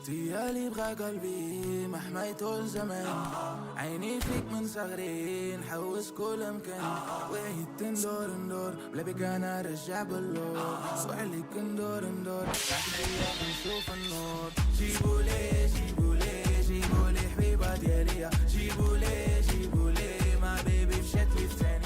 تيالي بغى قلبي ما حمايته الزمان عيني فيك من صغري نحوس كل مكان وعيت ندور بلا بك انا رجع باللور وعليك ندور بعد نشوف النور جيبولي حبيبة ديالي جيبولي ما بيبي مشات لي في ثانية.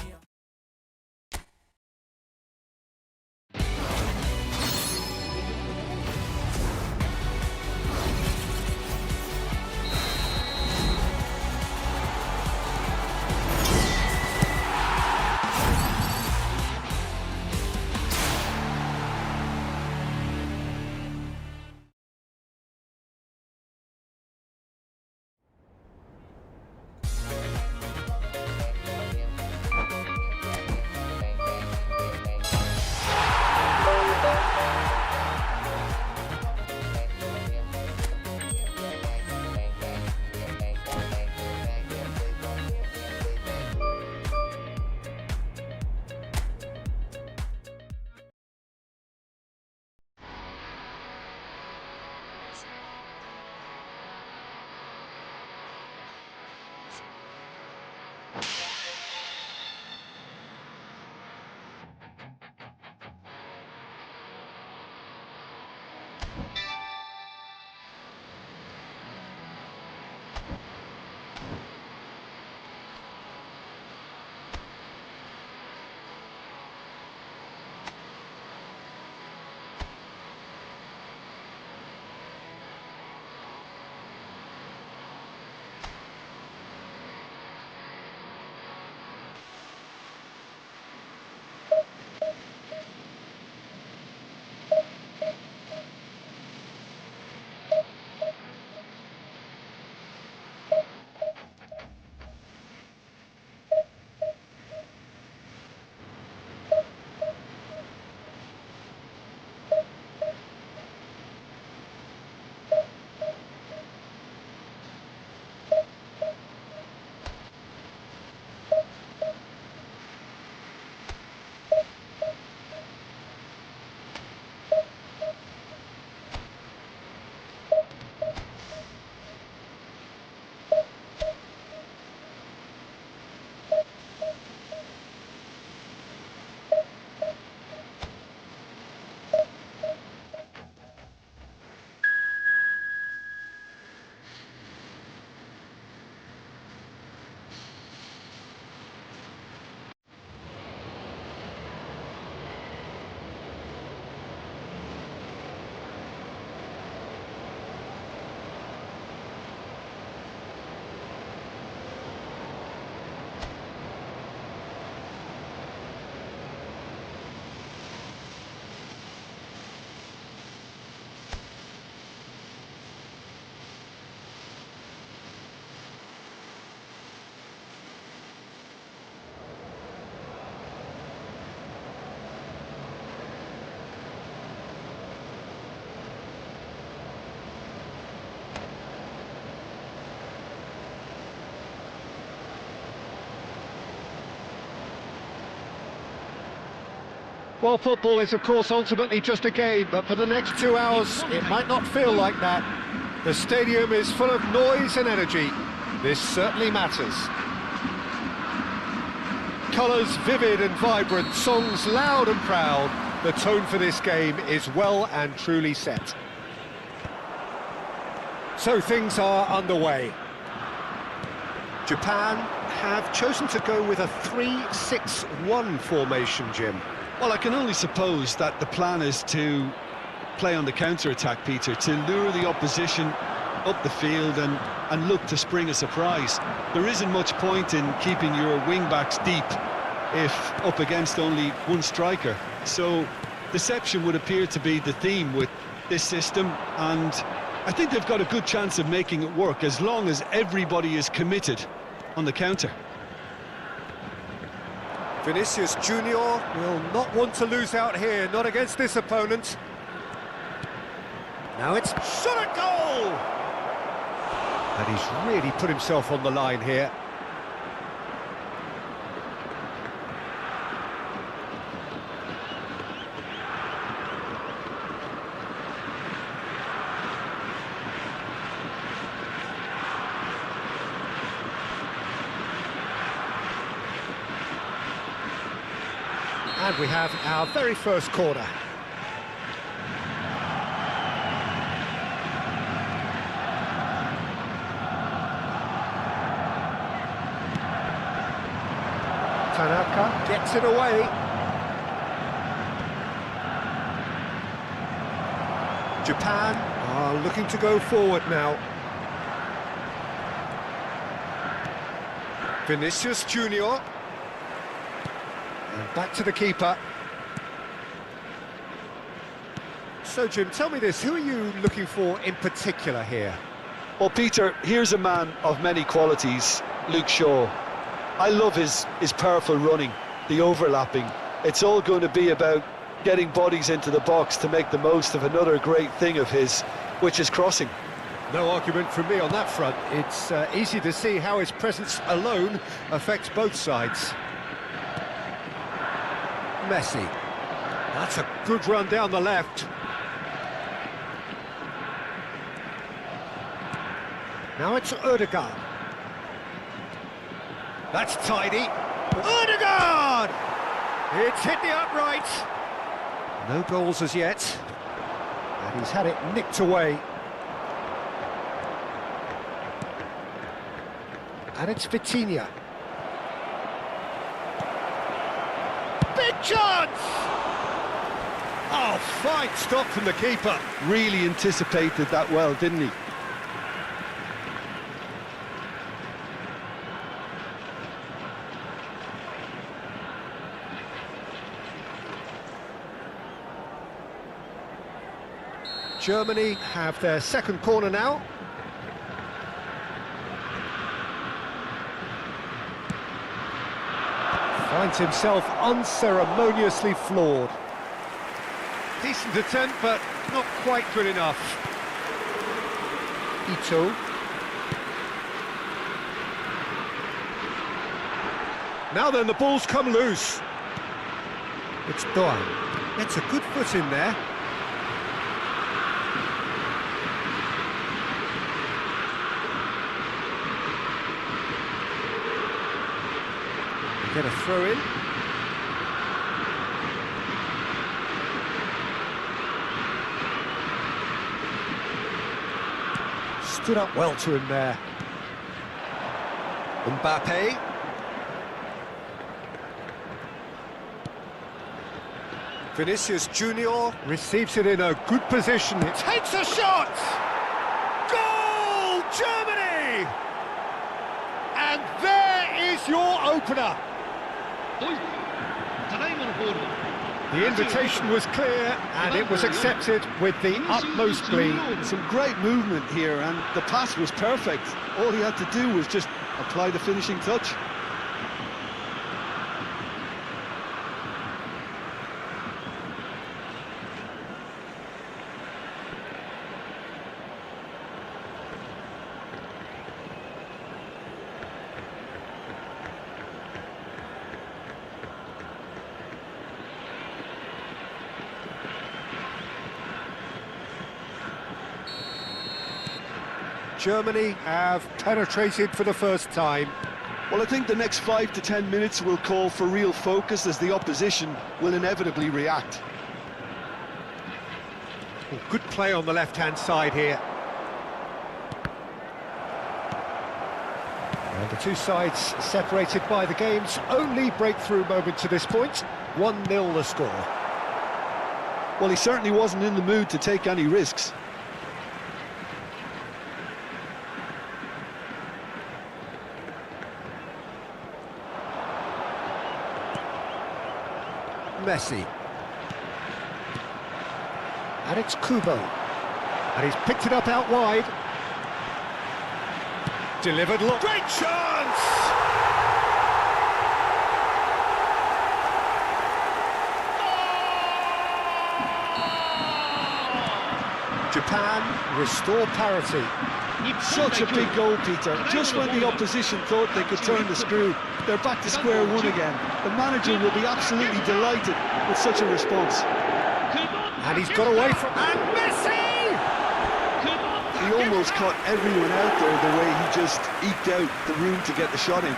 Well, football is, of course, ultimately just a game, but for the next 2 hours, it might not feel like that. The stadium is full of noise and energy. This certainly matters. Colours vivid and vibrant, songs loud and proud. The tone for this game is well and truly set. So things are underway. Japan have chosen to go with a 3-6-1 formation, Jim. Well, I can only suppose that the plan is to play on the counter-attack, Peter, to lure the opposition up the field and look to spring a surprise. There isn't much point in keeping your wing-backs deep if up against only one striker. So deception would appear to be the theme with this system, and I think they've got a good chance of making it work as long as everybody is committed on the counter. Vinicius Junior will not want to lose out here, not against this opponent. Now it's shot at goal! And he's really put himself on the line here. And we have our very first corner. Tanaka gets it away. Japan are looking to go forward now. Vinicius Junior. And back to the keeper. So, Jim, tell me this, who are you looking for in particular here? Well, Peter, here's a man of many qualities, Luke Shaw. I love his powerful running, the overlapping. It's all going to be about getting bodies into the box to make the most of another great thing of his, which is crossing. No argument from me on that front. It's easy to see how his presence alone affects both sides. Messi. That's a good run down the left. Now it's Ødegaard. That's tidy. Ødegaard! It's hit the upright. No goals as yet. And he's had it nicked away. And it's Vitinha. Big chance! Oh, fine stop from the keeper. Really anticipated that well, didn't he? Germany have their second corner now. Finds himself unceremoniously floored. Decent attempt, but not quite good enough. Ito. Now then, the ball's come loose. It's Doan. Gets a good foot in there. Get a throw in. Stood up well to him there. Mbappe. Vinicius Junior receives it in a good position. It takes a shot! Goal, Germany! And there is your opener. The invitation was clear and it was accepted with the utmost glee. Some great movement here and the pass was perfect. All he had to do was just apply the finishing touch. Germany have penetrated for the first time. Well, I think the next 5 to 10 minutes will call for real focus as the opposition will inevitably react. Well, good play on the left-hand side here. And the two sides separated by the game's only breakthrough moment to this point. 1-0 the score. Well, he certainly wasn't in the mood to take any risks. Messi. And it's Kubo. And he's picked it up out wide. Delivered look. Great chance! Japan restore parity. Such a big goal, Peter. Just when the opposition thought they could turn the screw, they're back to square one again. The manager will be absolutely delighted with such a response. And he's got away from... And Messi! He almost caught everyone out there the way he just eked out the room to get the shot in.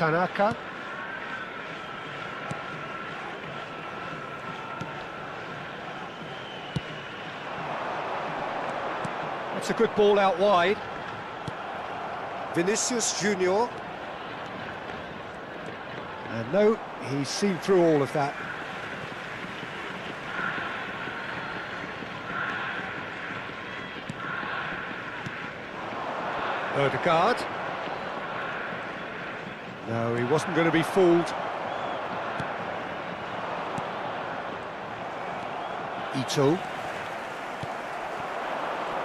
Tanaka. That's a good ball out wide. Vinicius Junior. And no, he's seen through all of that. Ødegaard. No, he wasn't going to be fooled. Ito.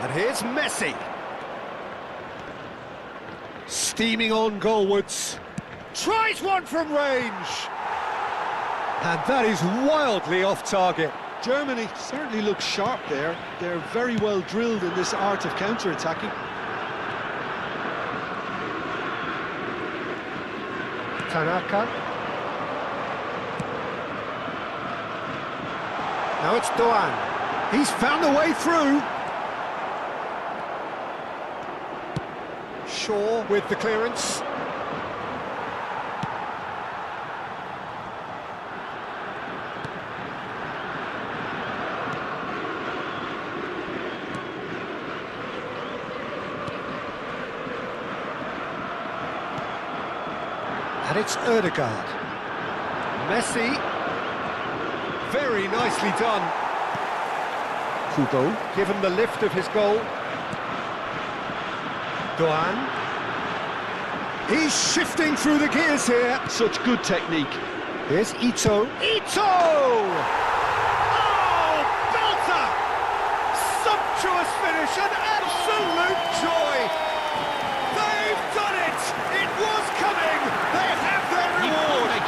And here's Messi. Steaming on goalwards. Tries one from range. And that is wildly off target. Germany certainly looks sharp there. They're very well drilled in this art of counter-attacking. Tanaka. Now it's Doğan. He's found a way through. Shaw with the clearance. And it's Ødegaard. Messi. Very nicely done. Kubo, given the lift of his goal. Doğan. He's shifting through the gears here. Such good technique. Here's Ito. Ito! Oh, belter! Sumptuous finish, an absolute joy! They've done it! It was coming! They have their reward!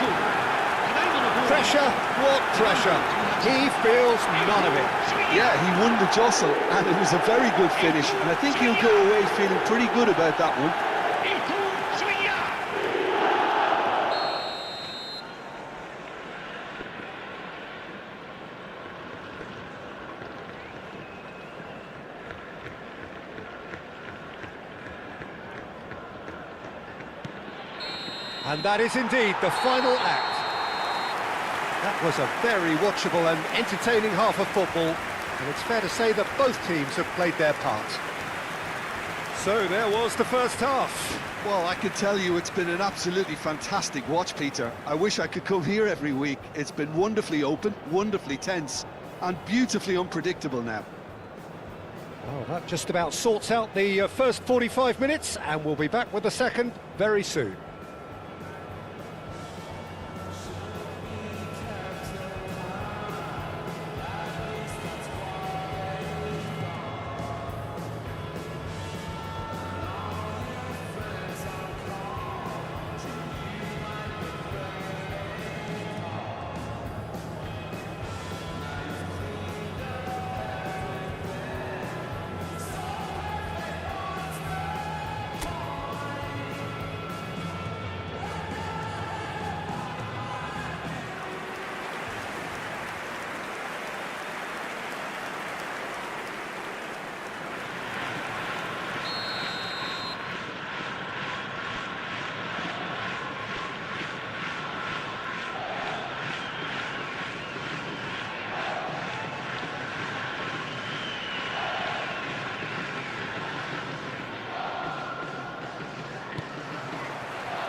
Pressure? What pressure? He feels none of it. Yeah, he won the jostle, and it was a very good finish, and I think he'll go away feeling pretty good about that one. And that is indeed the final act. That was a very watchable and entertaining half of football, and it's fair to say that both teams have played their part. So there was the first half. Well, I can tell you it's been an absolutely fantastic watch, Peter. I wish I could come here every week. It's been wonderfully open, wonderfully tense, and beautifully unpredictable now. Well, that just about sorts out the first 45 minutes, and we'll be back with the second very soon.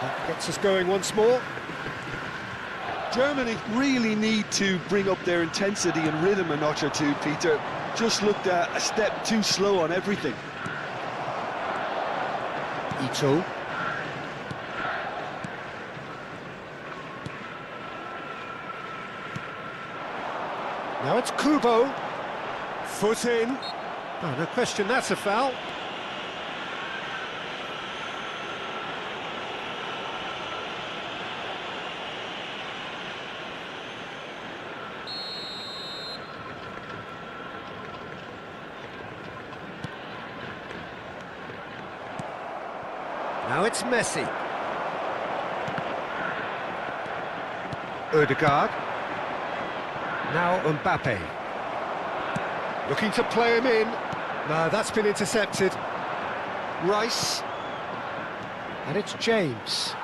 That gets us going once more. Germany really need to bring up their intensity and rhythm a notch or two, Peter. Just looked a step too slow on everything. Ito. Now it's Kubo. Foot in. Oh, no question, that's a foul. Now it's Messi. Ødegaard. Now Mbappe. Looking to play him in. No, that's been intercepted. Rice. And it's James.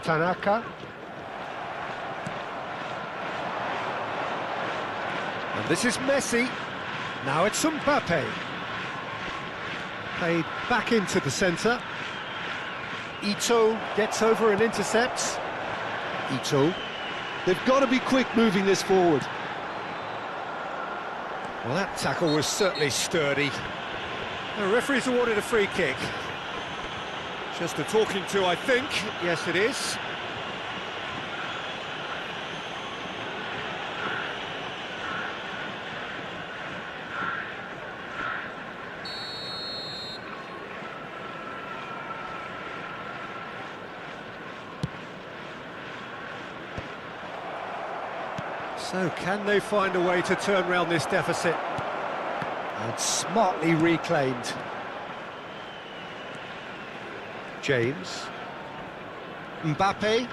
Tanaka. And this is Messi. Now it's Mbappe. Played back into the centre. Ito gets over and intercepts. Ito. They've got to be quick moving this forward. Well, that tackle was certainly sturdy. The referee's awarded a free kick. Just a talking to, I think. Yes, it is. So, can they find a way to turn around this deficit? And smartly reclaimed. James. Mbappe.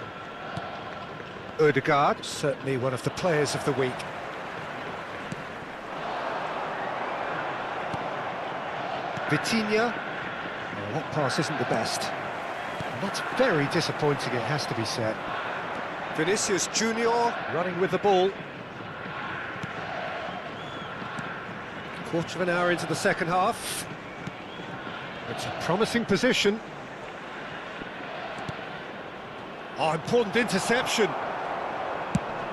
Odegaard, certainly one of the players of the week. Vitinha. Oh, that pass isn't the best. And that's very disappointing, it has to be said. Vinicius Junior running with the ball. Quarter of an hour into the second half. It's a promising position. Oh, important interception.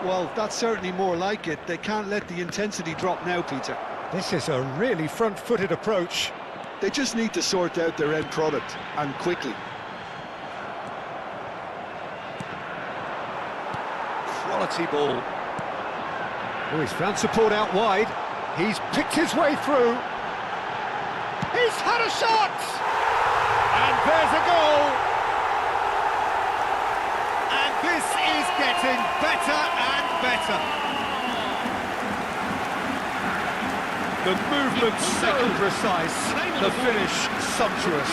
Well, that's certainly more like it. They can't let the intensity drop now, Peter. This is a really front-footed approach. They just need to sort out their end product, and quickly. Quality ball. Oh, he's found support out wide. He's picked his way through. He's had a shot! And there's a goal! And this is getting better and better. The movement so precise, the finish sumptuous.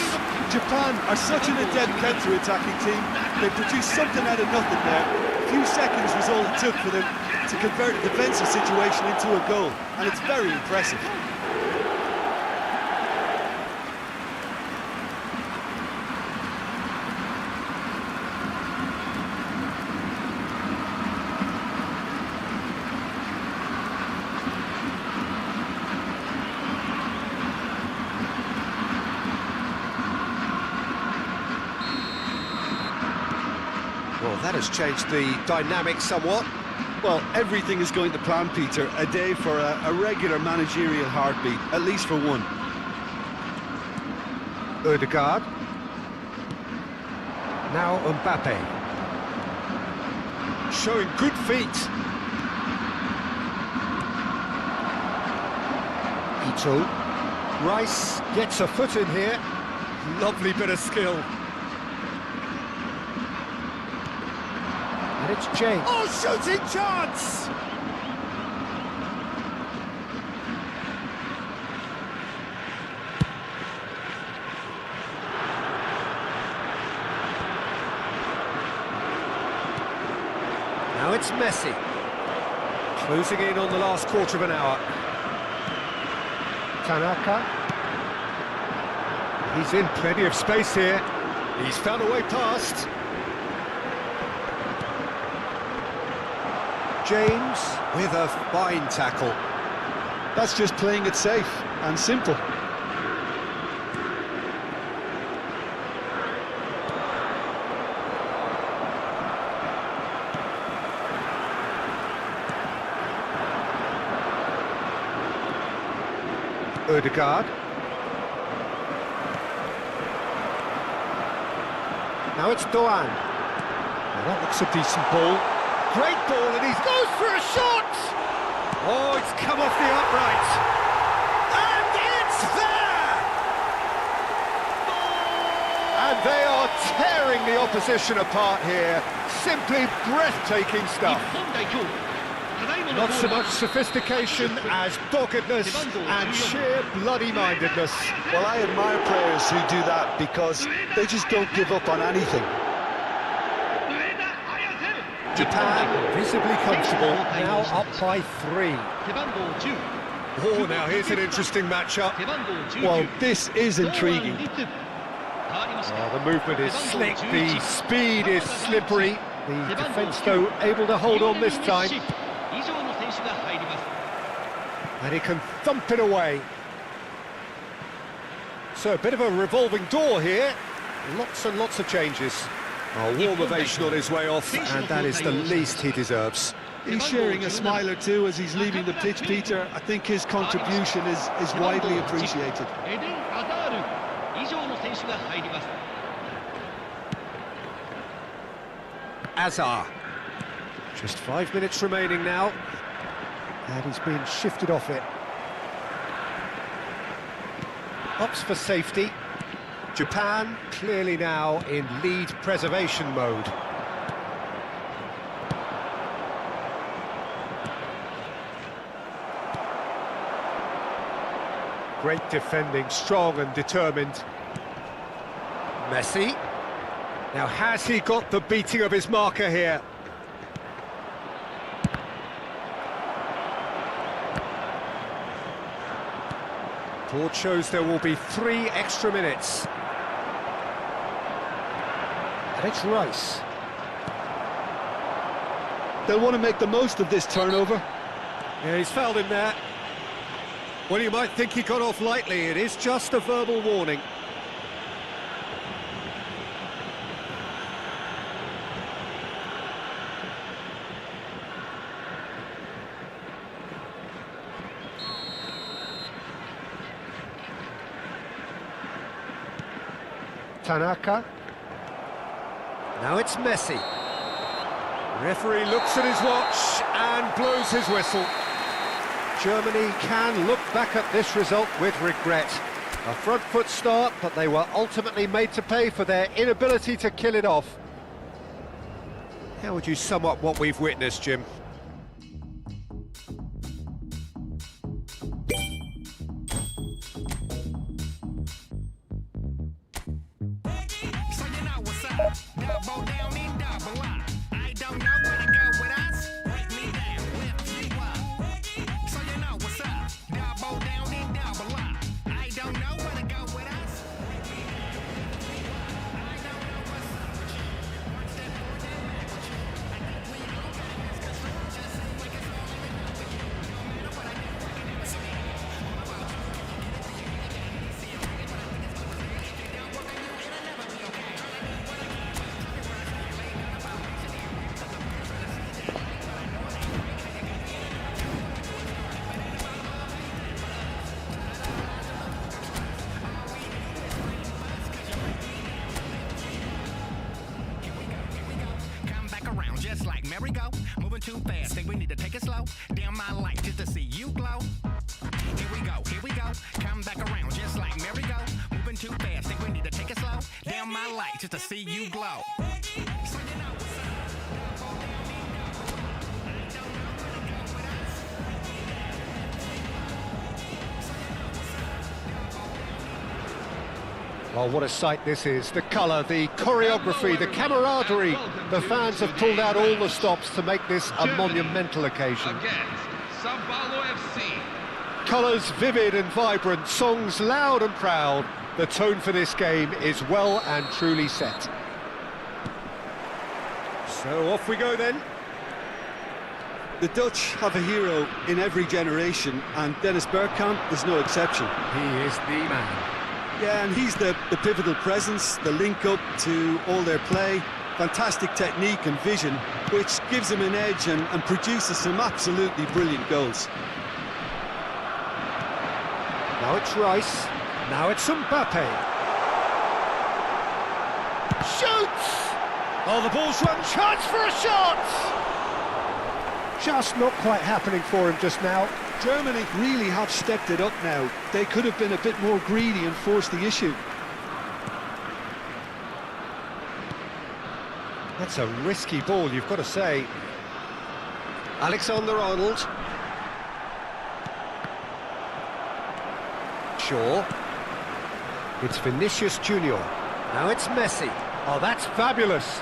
Japan are such an adept counter-attacking team. They produced something out of nothing there. A few seconds was all it took for them to convert a defensive situation into a goal, and it's very impressive. Well, that has changed the dynamic somewhat. Well, everything is going to plan, Peter. A day for a regular managerial heartbeat, at least for one. Odegaard. Now Mbappe. Showing good feet. Ito. Rice gets a foot in here. Lovely bit of skill. And it's James. Oh, shooting chance! Now it's Messi. Closing in on the last quarter of an hour. Tanaka. He's in plenty of space here. He's found a way past. James with a fine tackle. That's just playing it safe and simple. Odegaard. Now it's Doan. Now that looks a decent ball. Great ball, and he goes for a shot! Oh, it's come off the upright. And it's there! And they are tearing the opposition apart here. Simply breathtaking stuff. Not so much sophistication as doggedness and sheer bloody-mindedness. Well, I admire players who do that because they just don't give up on anything. Japan visibly comfortable, now up by 3. Oh, now here's an interesting matchup. Well, this is intriguing. Oh, the movement is slick, the speed is slippery. The defence, though, able to hold on this time. And he can thump it away. So a bit of a revolving door here. Lots and lots of changes. A warm ovation on his way off, and that is the least he deserves. He's sharing a smile or two as he's leaving the pitch, Peter. I think his contribution is widely appreciated. Azar. Just 5 minutes remaining now. And he's been shifted off it. Opts for safety. Japan clearly now in lead preservation mode. Great defending, strong and determined. Messi. Now, has he got the beating of his marker here? Port shows there will be 3 extra minutes. And it's Rice. They'll want to make the most of this turnover. Yeah, he's fouled him there. Well, you might think he got off lightly. It is just a verbal warning. Tanaka. Now it's Messi. Referee looks at his watch and blows his whistle. Germany can look back at this result with regret. A front foot start, but they were ultimately made to pay for their inability to kill it off. How would you sum up what we've witnessed, Jim? Just like merry-go, moving too fast, think we need to take it slow. Damn my life just to see you glow. Here we go, come back around just like merry-go, moving too fast, think we need to take it slow. Damn my life just to see you glow. Well, what a sight this is. The colour, the choreography, the camaraderie. The fans have pulled out all the stops to make this a monumental occasion. Colours vivid and vibrant, songs loud and proud. The tone for this game is well and truly set. So off we go then. The Dutch have a hero in every generation, and Dennis Bergkamp is no exception. He is the man. Yeah, and he's the pivotal presence, the link-up to all their play, fantastic technique and vision, which gives him an edge and produces some absolutely brilliant goals. Now it's Rice, now it's Mbappe. Shoots! Oh, the ball's run, chance for a shot! Just not quite happening for him just now. Germany really have stepped it up now. They could have been a bit more greedy and forced the issue. That's a risky ball, you've got to say. Alexander-Arnold. Shaw. It's Vinicius Junior. Now it's Messi. Oh, that's fabulous.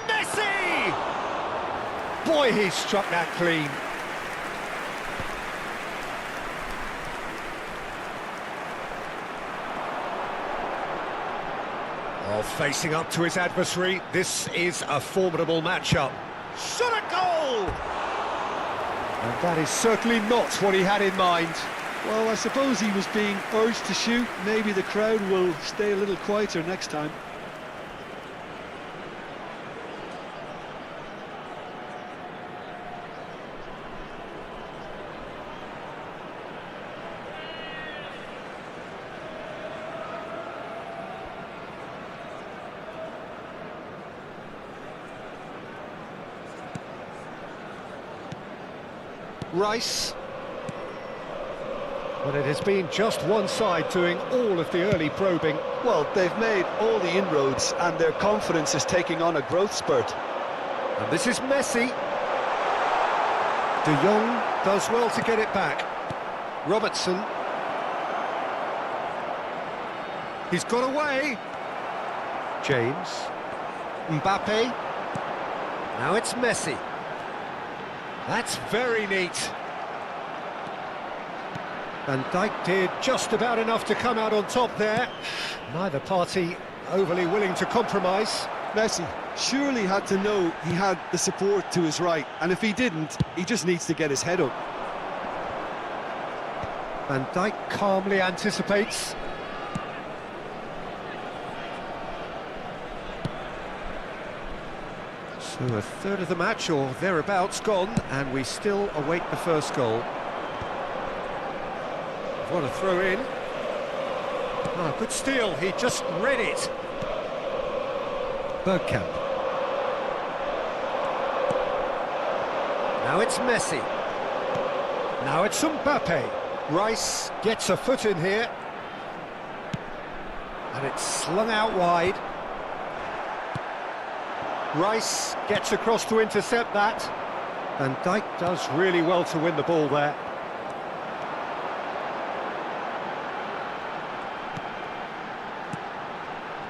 Messi! Boy, he struck that clean. Well, facing up to his adversary, this is a formidable matchup. Shot a goal! And that is certainly not what he had in mind. Well, I suppose he was being urged to shoot. Maybe the crowd will stay a little quieter next time. Rice. But it has been just one side doing all of the early probing. Well, they've made all the inroads and their confidence is taking on a growth spurt. And this is Messi. De Jong does well to get it back. Robertson. He's got away. James. Mbappe. Now it's Messi. That's very neat. Van Dijk did just about enough to come out on top there. Neither party overly willing to compromise. Messi surely had to know he had the support to his right, and if he didn't, he just needs to get his head up. Van Dijk calmly anticipates. So a third of the match or thereabouts gone, and we still await the first goal. What a throw in. Ah, good steal, he just read it. Bergkamp. Now it's Messi. Now it's Mbappe. Rice gets a foot in here. And it's slung out wide. Rice gets across to intercept that. And Dijk does really well to win the ball there.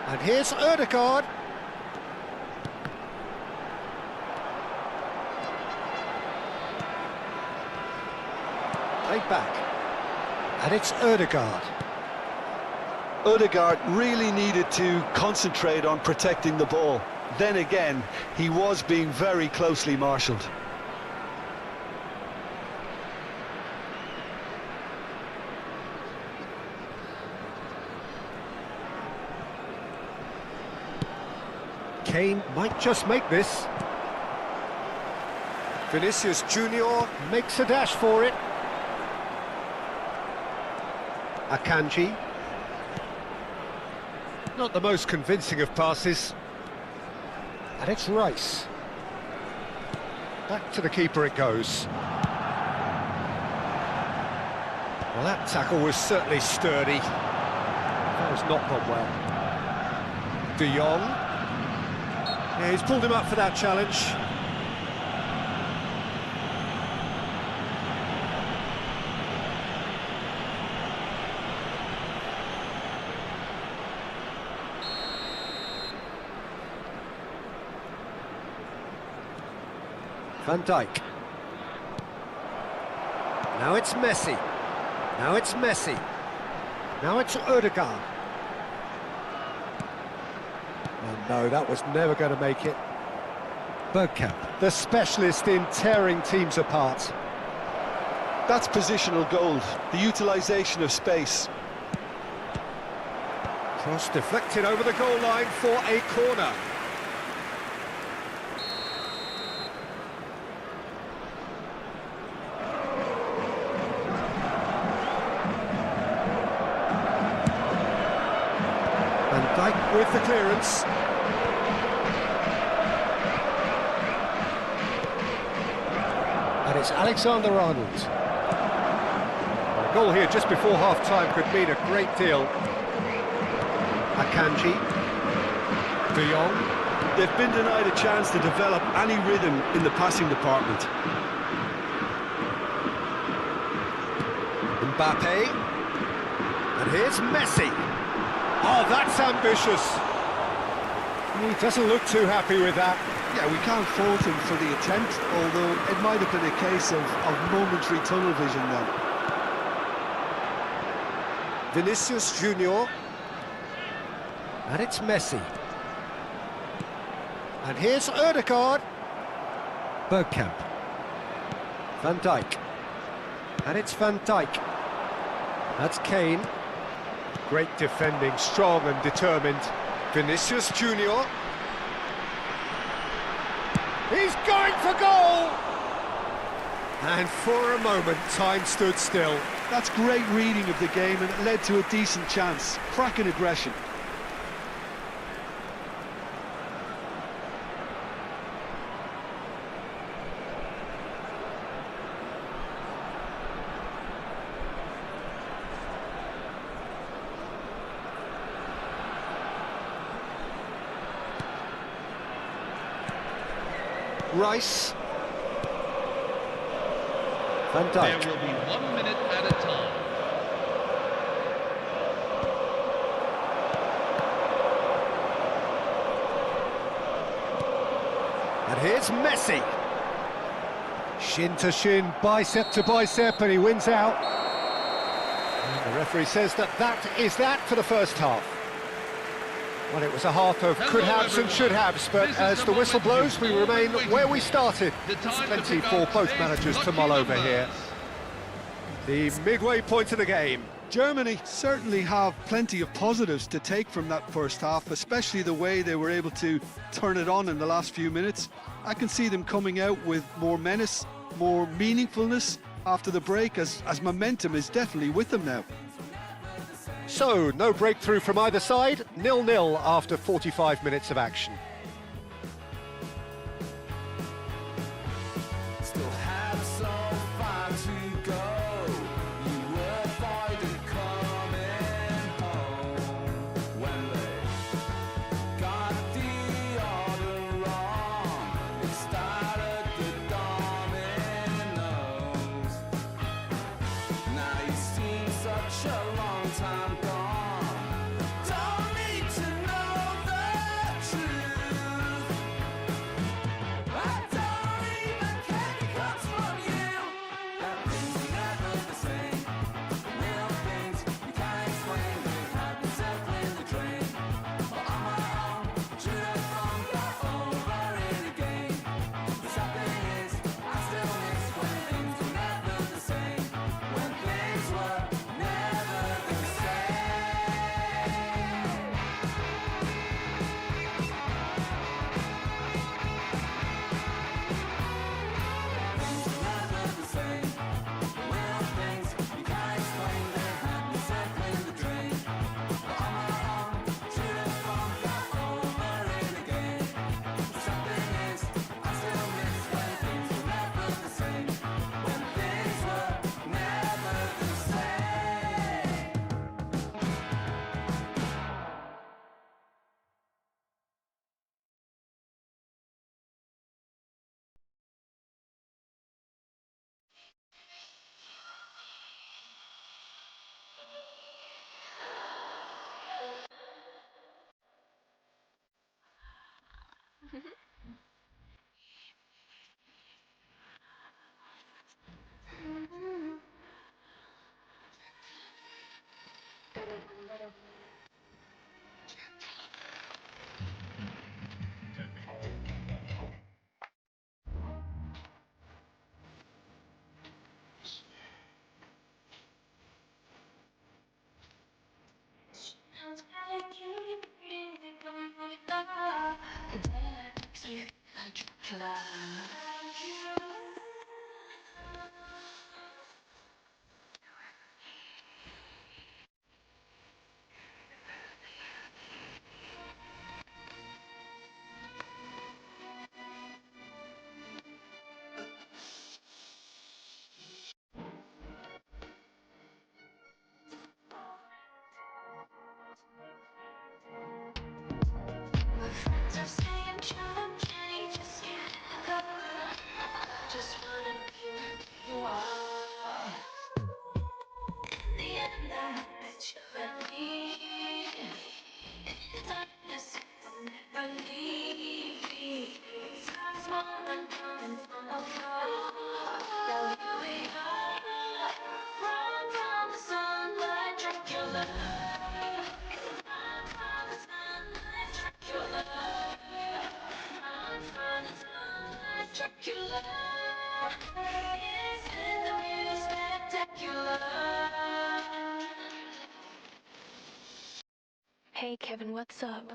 And here's Ødegaard. Played back. And it's Ødegaard. Ødegaard really needed to concentrate on protecting the ball. Then again, he was being very closely marshalled. Kane might just make this. Vinicius Junior makes a dash for it. Akanji. Not the most convincing of passes. And it's Rice. Back to the keeper it goes. Well, that tackle was certainly sturdy. That has not gone well. De Jong. Yeah, he's pulled him up for that challenge. Van Dijk. Now it's Messi. Now it's Messi. Now it's Ødegaard. Oh no, that was never going to make it. Bergkamp, the specialist in tearing teams apart. That's positional gold, the utilisation of space. Cross deflected over the goal line for a corner. Van Dijk with the clearance. And it's Alexander-Arnold. A goal here just before half-time could mean a great deal. Akanji. De Jong. They've been denied a chance to develop any rhythm in the passing department. Mbappe. And here's Messi. Oh, that's ambitious. He doesn't look too happy with that. Yeah, we can't fault him for the attempt, although it might have been a case of momentary tunnel vision then. Vinicius Junior. And it's Messi. And here's Ødegaard. Bergkamp. Van Dijk. And it's Van Dijk. That's Kane. Great defending, strong and determined. Vinicius Junior. He's going for goal! And for a moment, time stood still. That's great reading of the game, and it led to a decent chance. Cracking aggression. Rice. Van Dijk. There will be 1 minute at a time. And here's Messi. Shin to shin, bicep to bicep, and he wins out. And the referee says that is that for the first half. Well, it was a half of could-haves and should-haves, but as the whistle blows, we remain where we started. Plenty for both managers to mull over here. The midway point of the game. Germany certainly have plenty of positives to take from that first half, especially the way they were able to turn it on in the last few minutes. I can see them coming out with more menace, more meaningfulness after the break, as momentum is definitely with them now. So, no breakthrough from either side, 0-0 after 45 minutes of action. Still have so far to go. You were avoided coming home when they got the order wrong. It started the dominoes. Now you seem such a long time gone. Don't need to know the truth. I don't even care if it comes from you. That things are never the same. Real things you can't explain. They have been circling the drain. But on my own, should have gone back over it again. The sad thing is, I still miss when things were never the same. When things were never the same. Things were never the same. Real things you can't explain. They had me circling the drain. But on my own, should have gone back over it again. The sad thing is, I still miss when things were never the same. When things were never the same. Hey Kevin, what's up?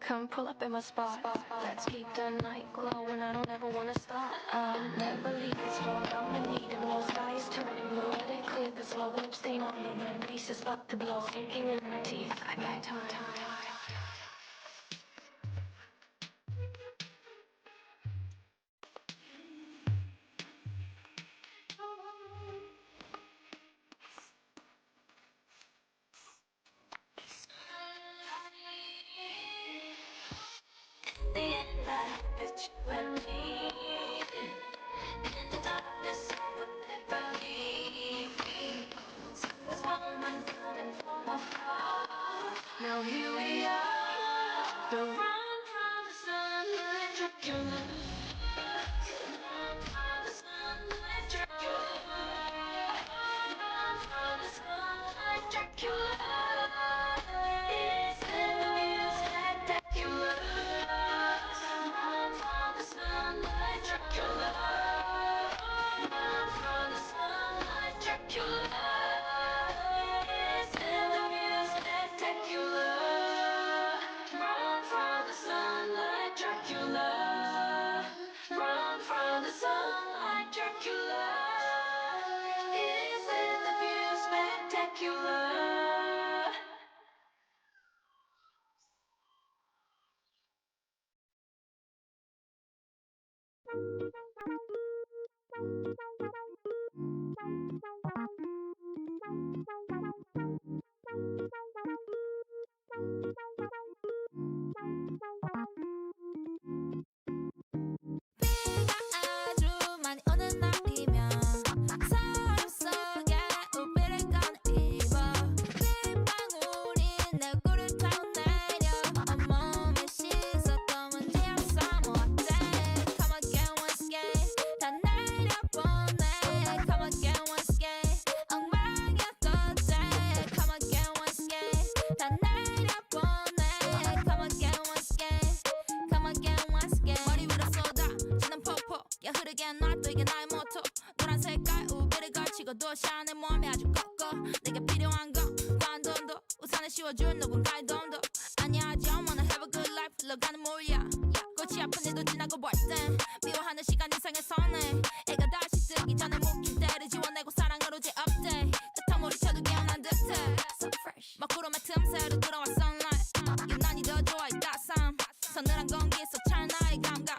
Come pull up at my spot. Let's keep the night glowing. I don't ever wanna stop. I'll never leave this floor. I'm gonna need it more. Sky is turning blue. Let it clear the slow lip stain on the rim. Bass is about to blow. Sinking in my teeth. I got time. The end, it's you and me. In the darkness, I will never leave. This moment running from afar. Now here we are. The run from the sunlight, Dracula. Run from the sunlight, Dracula. Run from the sunlight, Dracula. It's in the view spectacular. Run from the sunlight, Dracula. Run from the sunlight, Dracula. It's in the view spectacular. Run from the sunlight, Dracula. Run from the sunlight, Dracula. It's in the view spectacular. 아주 많이 오는 날이면 서로 속에 우비를 꺼내입어 빗방울이 내 얼굴을 타고내려 온몸에 씻었던 먼지와 사모았대 Come again once again 다 내려보내 Come again once again 엉망이었던 때 Come again once again 다 내려보내 Come again once again Come again once again 머리 위로 쏟아 야 흐르게 놔둬 이게 나의 모토 노란 색깔 우비를 걸치고도 샤넬 몸에 아주 꺾어 내게 필요한 건 관돈도 우산을 씌워줄 누군가의 도움도 아니야 I don't wanna have a good life 흘러가는 물이야 꽃이 아픈 일도 지나고 볼땐 미워하는 시간 이상의 손에 애가 다시 뜨기 전에 묵힌 때를 지워내고 사랑으로 재업데이트 따뜻한 물이 쳐도 깨어난 듯해 So fresh 먹구름의 틈새로 들어와 sunlight 유난히 더 좋아 이 따스함 서늘한 공기에서 찰나의 감각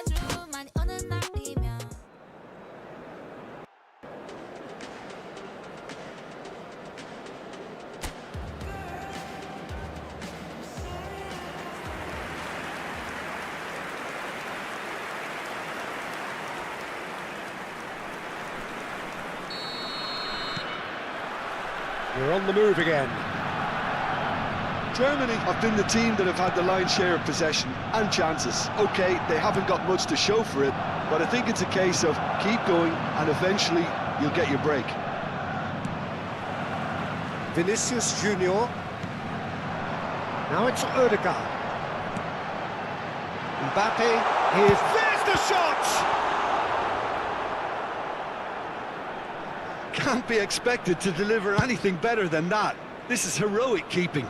아주 많이 오는 날이면 We're on the move again. Germany have been the team that have had the lion's share of possession and chances. OK, they haven't got much to show for it, but I think it's a case of keep going and eventually you'll get your break. Vinicius Junior. Now it's Odegaard. Mbappe, there's the shot! Can't be expected to deliver anything better than that. This is heroic keeping.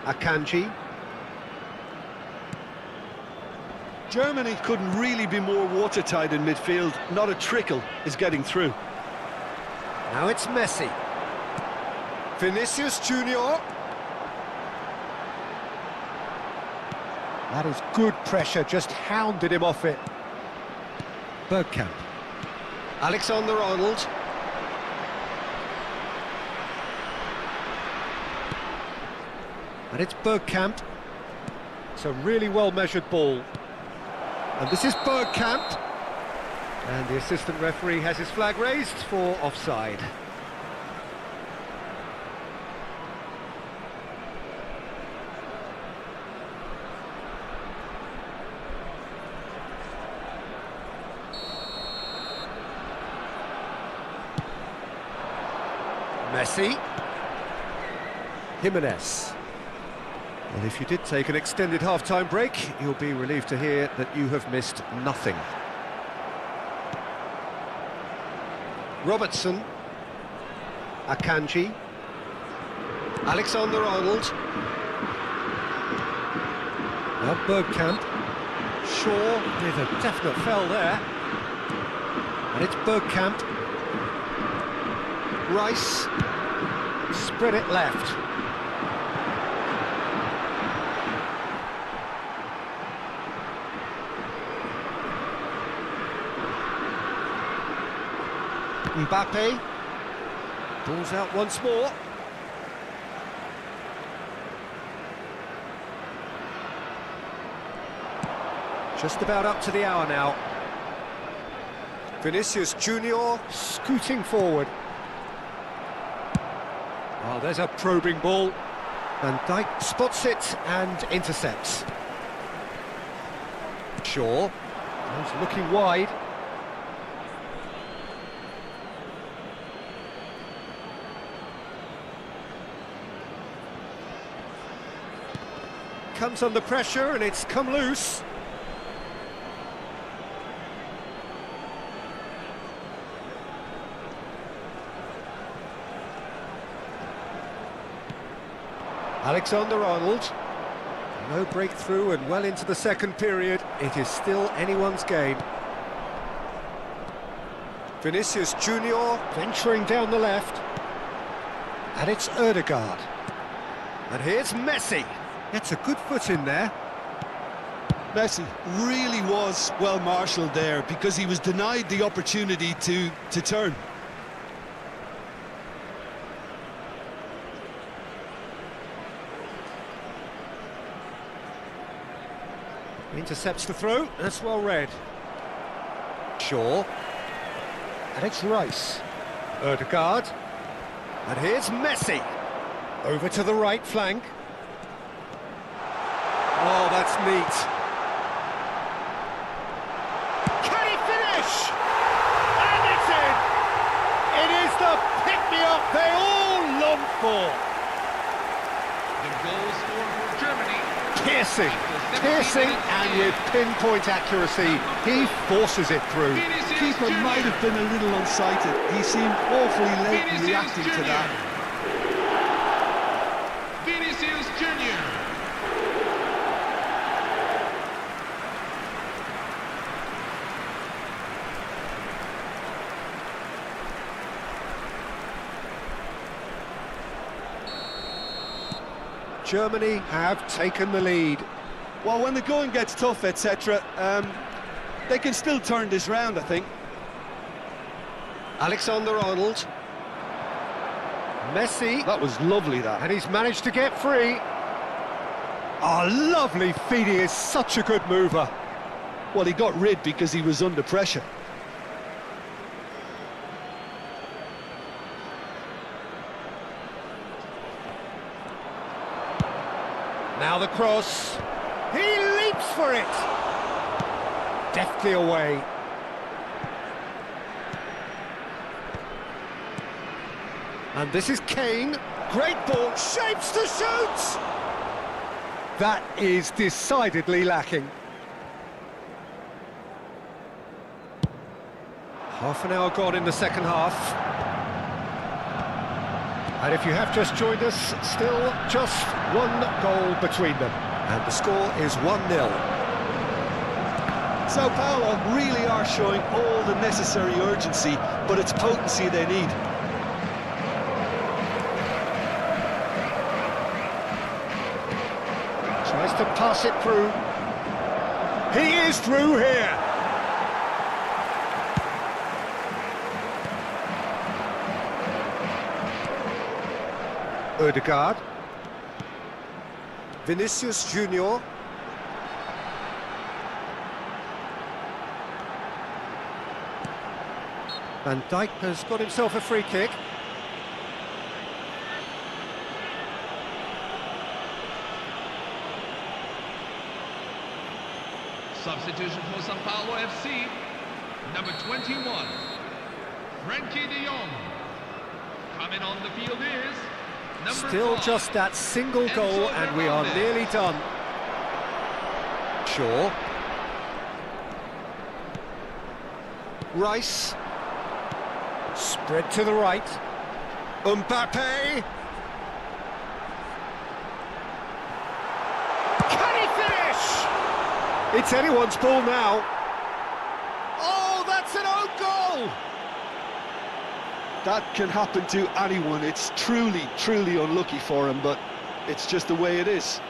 Akanji. Germany couldn't really be more watertight in midfield. Not a trickle is getting through. Now it's Messi. Vinicius Junior. That is good pressure, just hounded him off it. Bergkamp. Alexander-Arnold. And it's Bergkamp. It's a really well-measured ball. And this is Bergkamp. And the assistant referee has his flag raised for offside. Messi. Jimenez. Well, if you did take an extended half-time break, you'll be relieved to hear that you have missed nothing. Robertson. Akanji. Alexander-Arnold. Now Bergkamp. Shaw with a definite foul there. And it's Bergkamp. Rice. Spread it left. Mbappe. Ball's out once more. Just about up to the hour now. Vinicius Junior scooting forward. Oh, there's a probing ball. Van Dijk spots it and intercepts. Shaw. He's looking wide. Comes under pressure and it's come loose. Alexander-Arnold. No breakthrough and well into the second period. It is still anyone's game. Vinicius Junior venturing down the left. And it's Ødegaard. And here's Messi. Gets a good foot in there. Messi really was well marshalled there because he was denied the opportunity to turn. Intercepts the throw, that's well read. Shaw. And it's Rice. Ødegaard. And here's Messi. Over to the right flank. Oh, that's neat. Can he finish? And it's in! It is the pick-me-up they all long for. The goal scored for Germany. Piercing, and with pinpoint accuracy, he forces it through. Keeper might have been a little unsighted. He seemed awfully late in reacting to that. Vinicius Junior. Germany have taken the lead. Well, when the going gets tough, etc., they can still turn this round, I think. Alexander-Arnold. Messi. That was lovely, that. And he's managed to get free. Oh, lovely feet. He is such a good mover. Well, he got rid because he was under pressure. Now the cross. He leaps for it. Deftly away. And this is Kane. Great ball. Shapes to shoot. That is decidedly lacking. Half an hour gone in the second half. And if you have just joined us, still just one goal between them. And the score is 1-0. Sao Paulo really are showing all the necessary urgency, but it's potency they need. Tries to pass it through. He is through here. Ødegaard. Vinicius Junior. Van Dijk has got himself a free kick. Substitution for Sao Paulo FC. Number 21, Frankie de Jong. Coming on the field is number Still 5. just that single goal and we are nearly done. Shaw. Rice. Spread to the right. Mbappe! Can he finish? It's anyone's ball now. Oh, that's an own goal! That can happen to anyone. It's truly, truly unlucky for him, but it's just the way it is.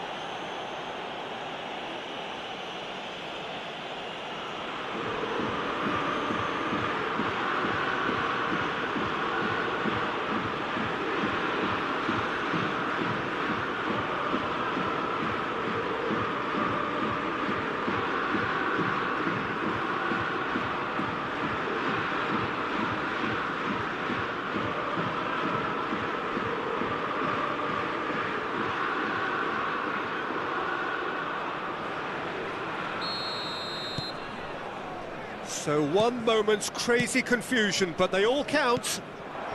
So one moment's crazy confusion, but they all count.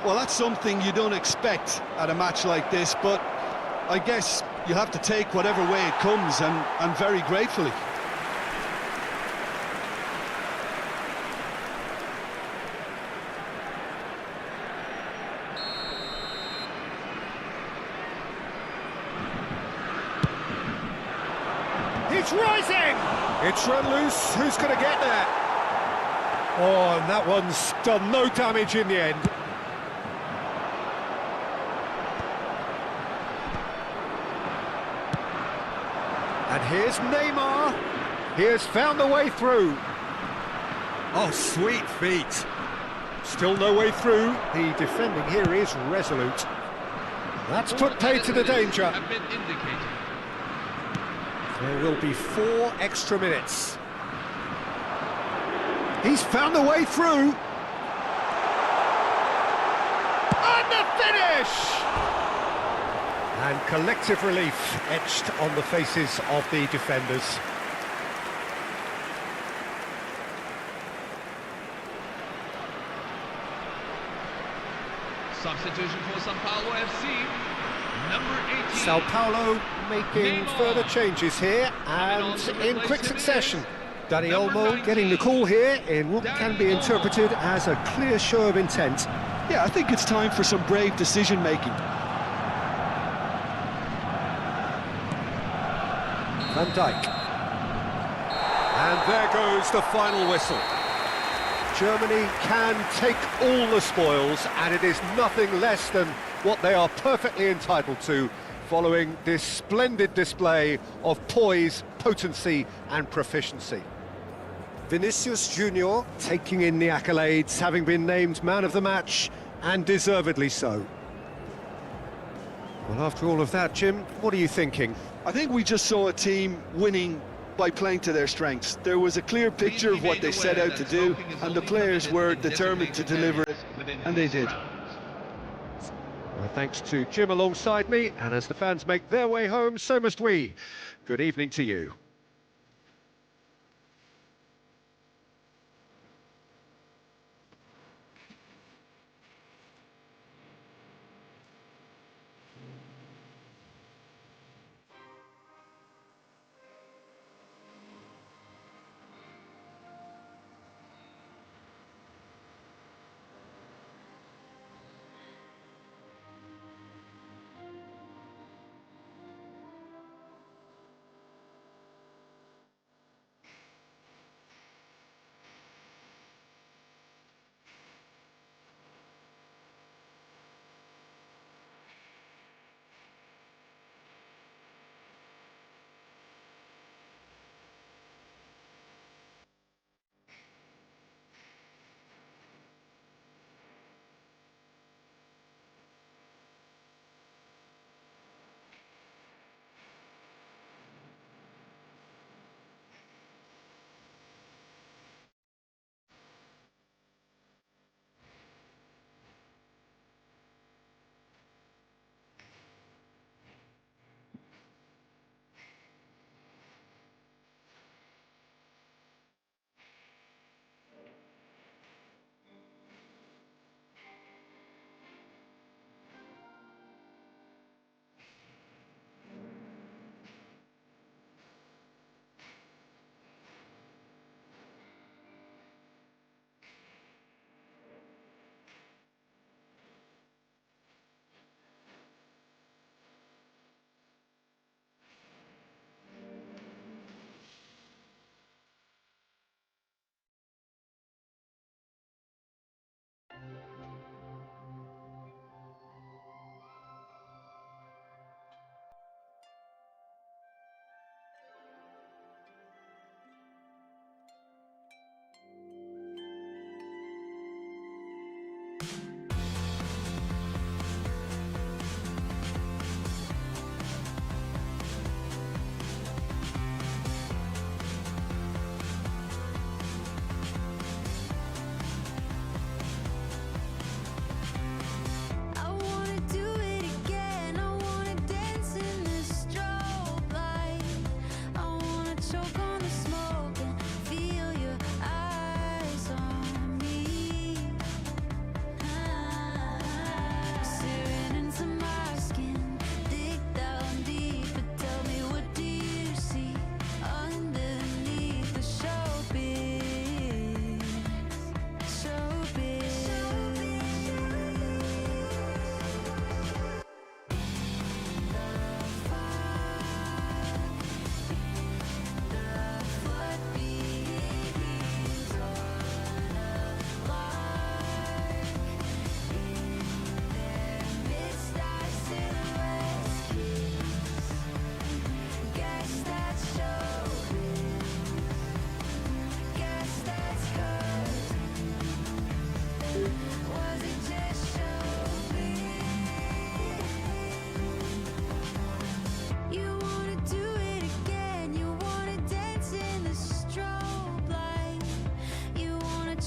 Well, that's something you don't expect at a match like this, but I guess you have to take whatever way it comes, and very gratefully. It's rising! It's run loose. Who's going to get there? Oh, and that one's done no damage in the end. And here's Neymar. He has found the way through. Oh, sweet feet. Still no way through. The defending here is resolute. That's put paid to the danger. Have been indicated. There will be 4 extra minutes. He's found the way through. And the finish! And collective relief etched on the faces of the defenders. Substitution for Sao Paulo FC, number 18. Sao Paulo making Neymar. further changes here, and in quick succession. Dani Olmo getting the call here in what can be interpreted as a clear show of intent. Yeah, I think it's time for some brave decision-making. Van Dijk. And there goes the final whistle. Germany can take all the spoils, and it is nothing less than what they are perfectly entitled to, following this splendid display of poise, potency and proficiency. Vinicius Junior taking in the accolades, having been named man of the match, and deservedly so. Well, after all of that, Jim, what are you thinking? I think we just saw a team winning by playing to their strengths. There was a clear picture of what they set out to do, and the players were determined to deliver it, and they did. Well, thanks to Jim alongside me, and as the fans make their way home, so must we. Good evening to you.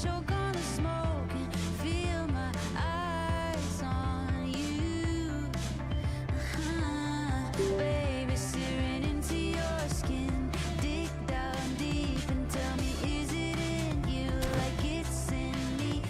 choke on the smoke and feel my eyes on you. Baby, searing into your skin. Dig down deep and tell me, is it in you like it's in me?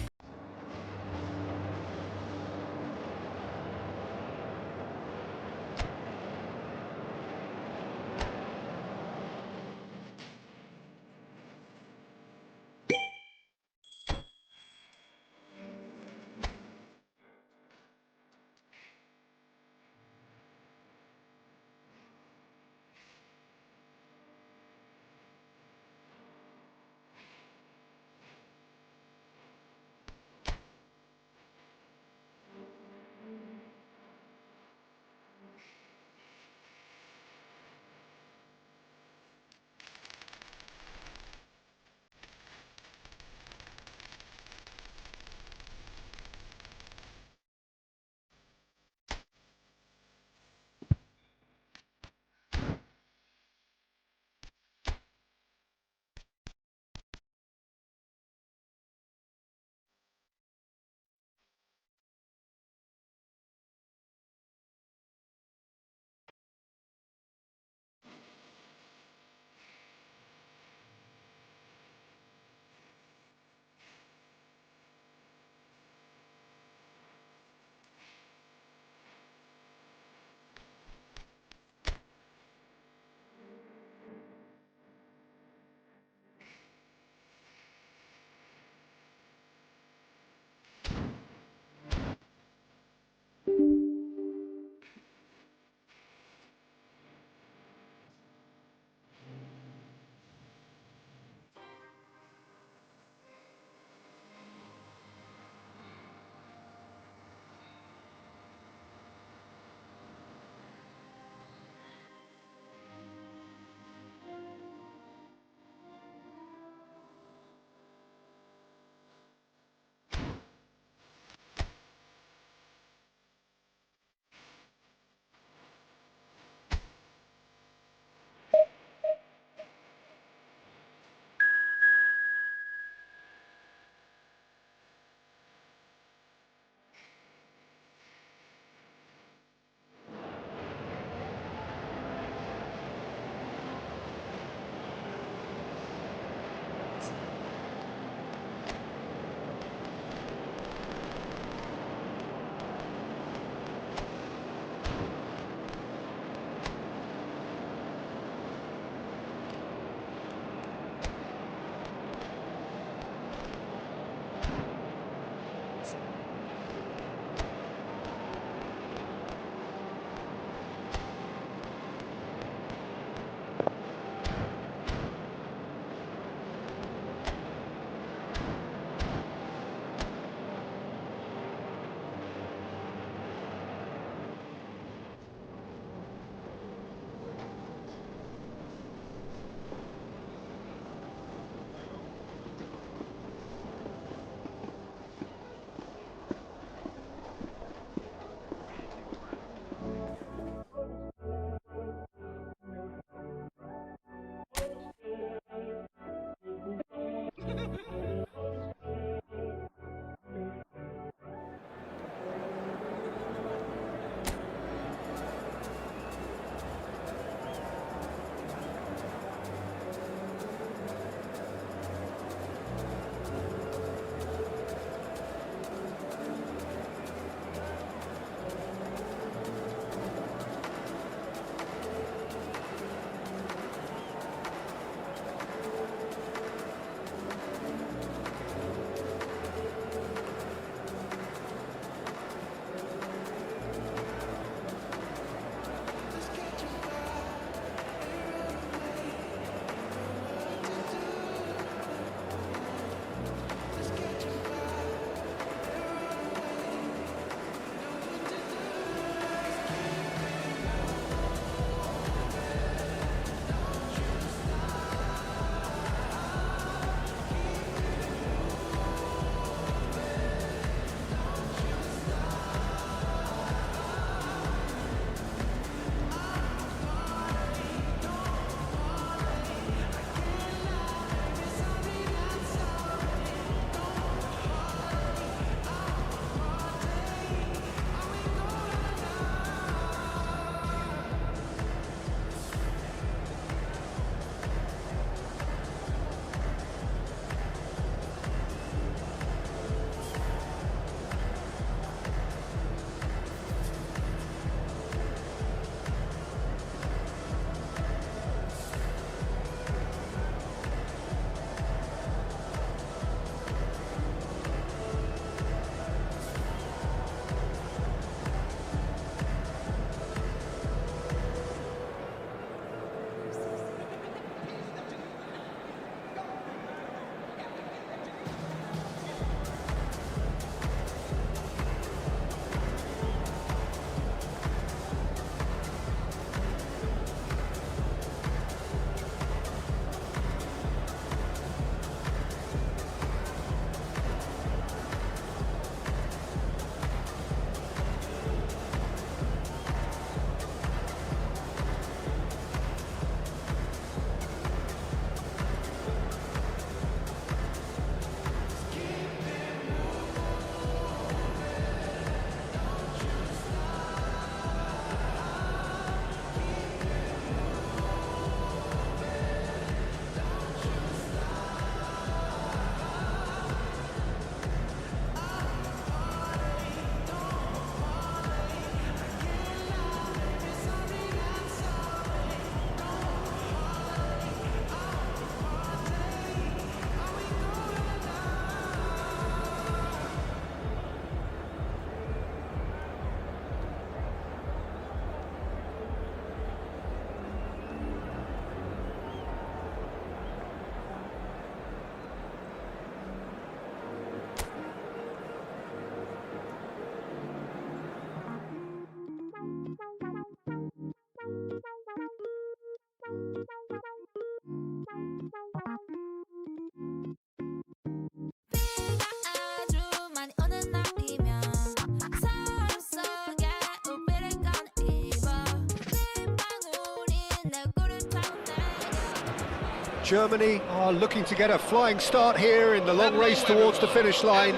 Germany are looking to get a flying start here in the long race towards the finish line.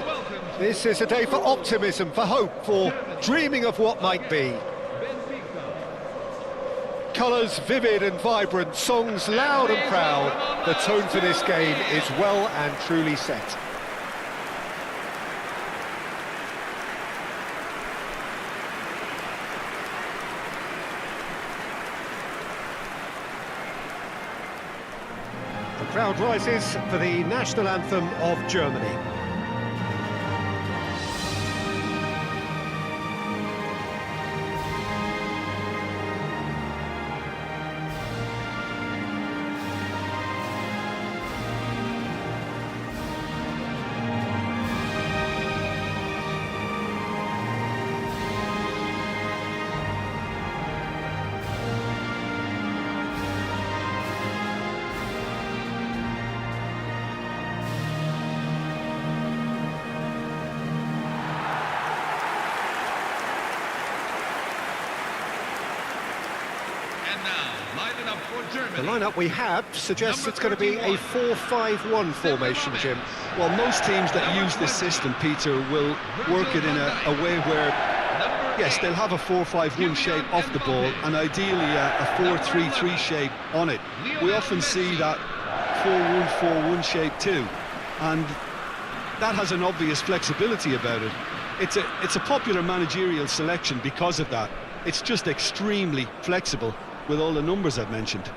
This is a day for optimism, for hope, for dreaming of what might be. Colours vivid and vibrant, songs loud and proud. The tone for this game is well and truly set. The crowd rises for the national anthem of Germany. The lineup we have suggests it's going to be a 4-5-1 formation, Jim. Well, most teams that use this system, Peter, will work it in a way where, yes, they'll have a 4-5-1 shape off the ball and ideally a 4-3-3 shape on it. We often see that 4-1-4-1 shape too, and that has an obvious flexibility about it. It's a popular managerial selection because of that. It's just extremely flexible with all the numbers I've mentioned.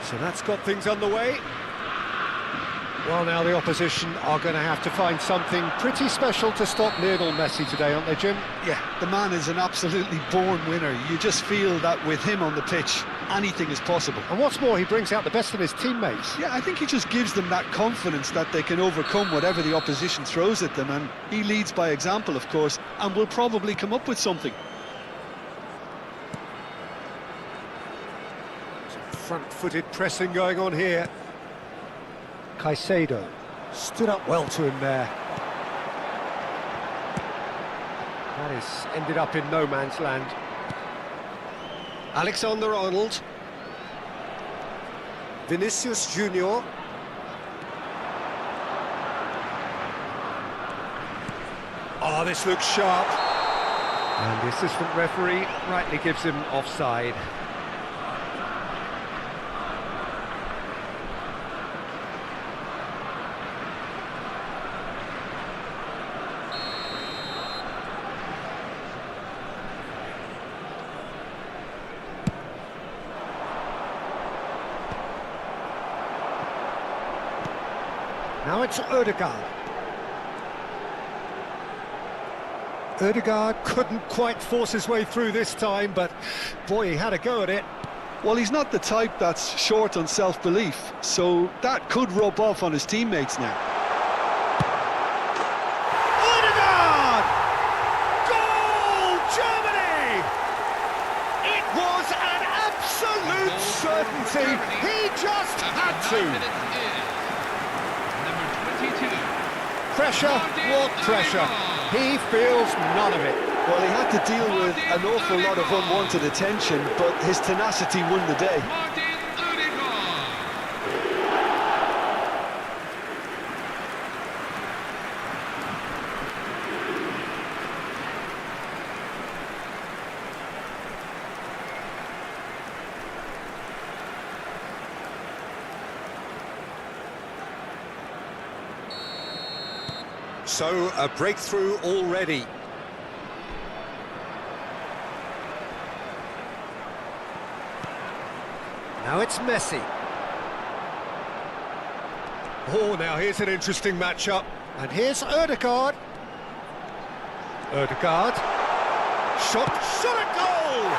So that's got things underway. Well, now the opposition are going to have to find something pretty special to stop Lionel Messi today, aren't they, Jim? Yeah, the man is an absolutely born winner. You just feel that with him on the pitch, anything is possible. And what's more, he brings out the best in his teammates. Yeah, I think he just gives them that confidence that they can overcome whatever the opposition throws at them, and he leads by example, of course, and will probably come up with something. Front-footed pressing going on here. Caicedo stood up well to him there. That is ended up in no man's land. Alexander-Arnold. Vinicius Junior. Oh, this looks sharp. And the assistant referee rightly gives him offside. Now it's Ødegaard. Ødegaard couldn't quite force his way through this time, but boy, he had a go at it. Well, he's not the type that's short on self-belief, so that could rub off on his teammates now. Ødegaard! Goal, Germany! It was an absolute certainty. He just had to. Pressure, what pressure? He feels none of it. Well, he had to deal with an awful lot of unwanted attention, but his tenacity won the day. So, a breakthrough already. Now it's Messi. Oh, now here's an interesting matchup. And here's Ødegaard. Ødegaard. Shot at goal!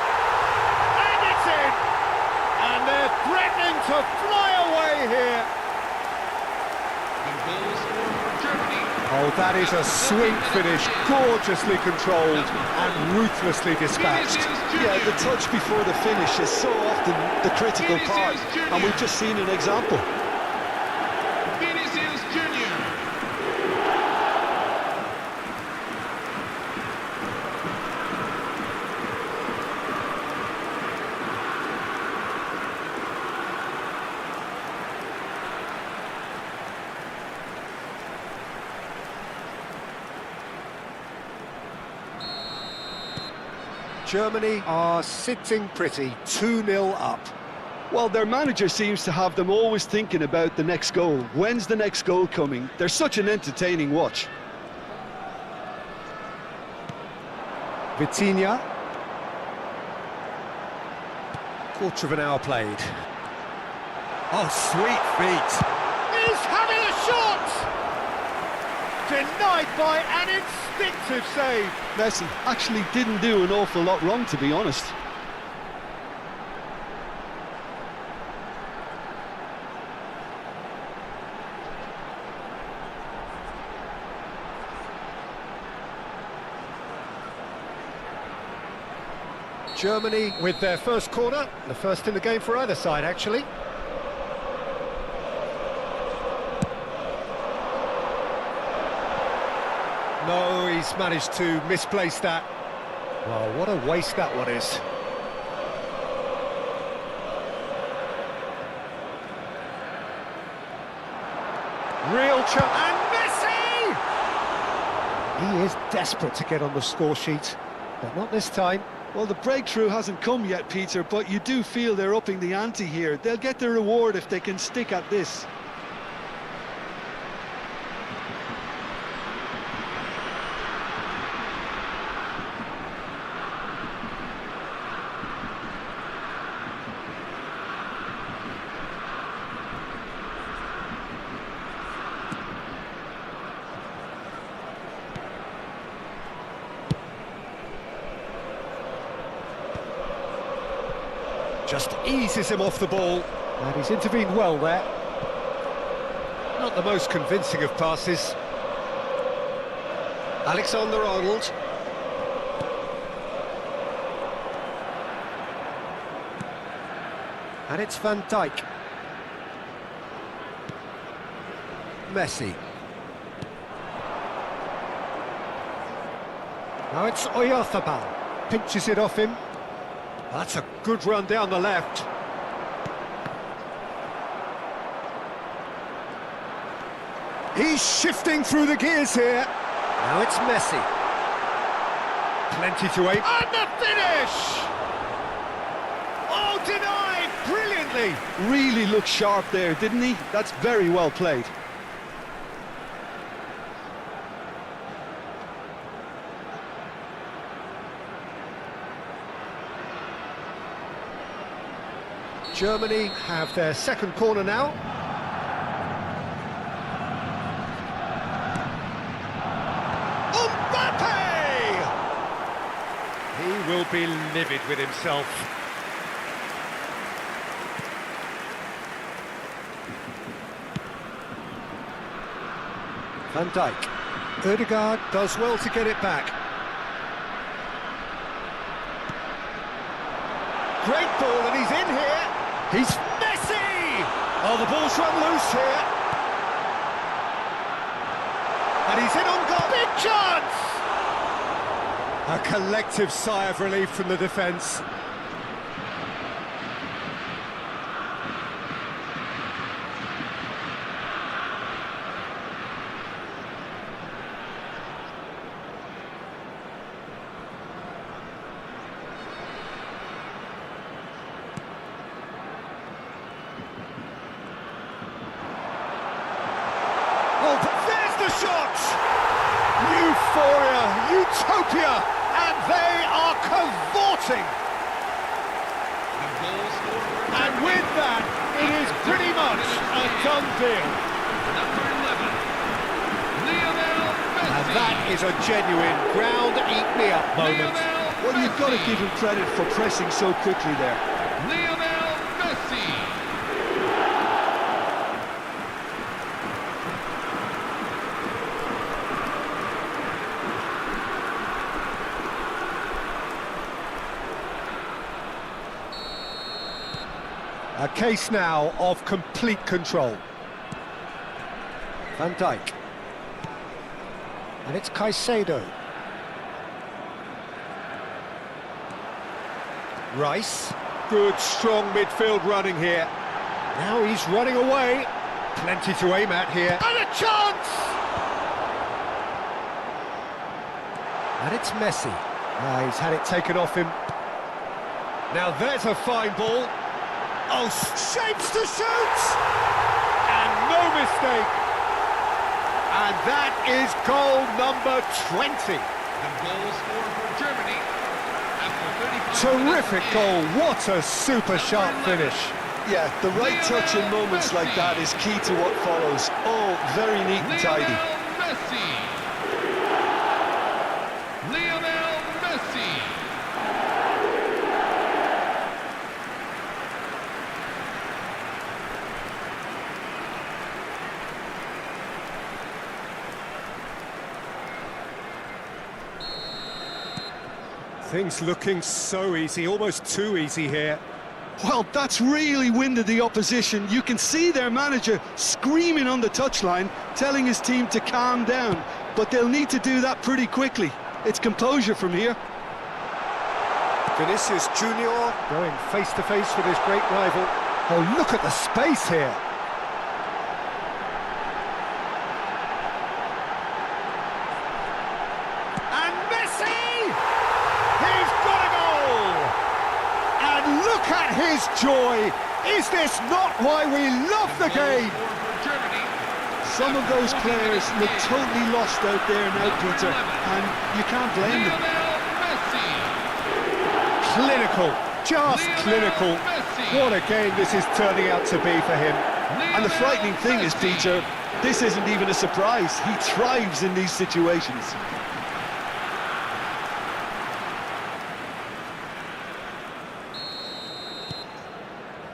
And it's in! And they're threatening to fly away here. Oh, that is a sweet finish, gorgeously controlled and ruthlessly dispatched. Yeah, the touch before the finish is so often the critical part, and we've just seen an example. Vinicius Junior. Germany are sitting pretty, 2-0 up. Well, their manager seems to have them always thinking about the next goal. When's the next goal coming? They're such an entertaining watch. Vitinha. Quarter of an hour played. Oh, sweet feet. He's having a shot! Denied by an instinctive save. Messi actually didn't do an awful lot wrong, to be honest. Germany with their first corner, the first in the game for either side, actually. No, he's managed to misplace that. Well, what a waste that one is. Real chance, and Messi! He is desperate to get on the score sheet, but not this time. Well, the breakthrough hasn't come yet, Peter, but you do feel they're upping the ante here. They'll get their reward if they can stick at this. Just eases him off the ball, and he's intervened well there. Not the most convincing of passes. Alexander-Arnold. And it's Van Dijk. Messi. Now it's Oyarzabal. Pinches it off him. That's a good run down the left. He's shifting through the gears here. Now it's Messi. Plenty to aim. And the finish! Oh, denied brilliantly. Really looked sharp there, didn't he? That's very well played. Germany have their second corner now. Mbappe! He will be livid with himself. Van Dijk. Ødegaard does well to get it back. Great ball, and he's in here. He's Messi! Oh, the ball's run loose here. And he's in on goal. Big chance! A collective sigh of relief from the defence. Shot! Euphoria, utopia, and they are cavorting. And with that, it is pretty much a done deal. Number 11, Lionel Messi. And that is a genuine ground-eat-me-up moment. Well, you've got to give him credit for pressing so quickly there. Lionel Messi. A case now of complete control. Van Dijk. And it's Caicedo. Rice. Good, strong midfield running here. Now he's running away. Plenty to aim at here. And a chance! And it's Messi. He's had it taken off him. Now there's a fine ball. Oh, shapes to shoot! And no mistake! And that is goal number 20. The goal scored for Germany after 35 Terrific goal, what a super sharp finish. Yeah, the right touch in moments like that is key to what follows. Oh, very neat and tidy. Lionel Messi. Lionel Messi. Things looking so easy, almost too easy here. Well, that's really winded the opposition. You can see their manager screaming on the touchline, telling his team to calm down. But they'll need to do that pretty quickly. It's composure from here. Vinicius Junior going face to face with his great rival. Oh, look at the space here. And Messi! He's got a goal! And look at his joy! Is this not why we love the game? Some of those players look totally lost out there now, Peter, and you can't blame them. Clinical, just clinical. What a game this is turning out to be for him. And the frightening thing is, Peter, this isn't even a surprise. He thrives in these situations.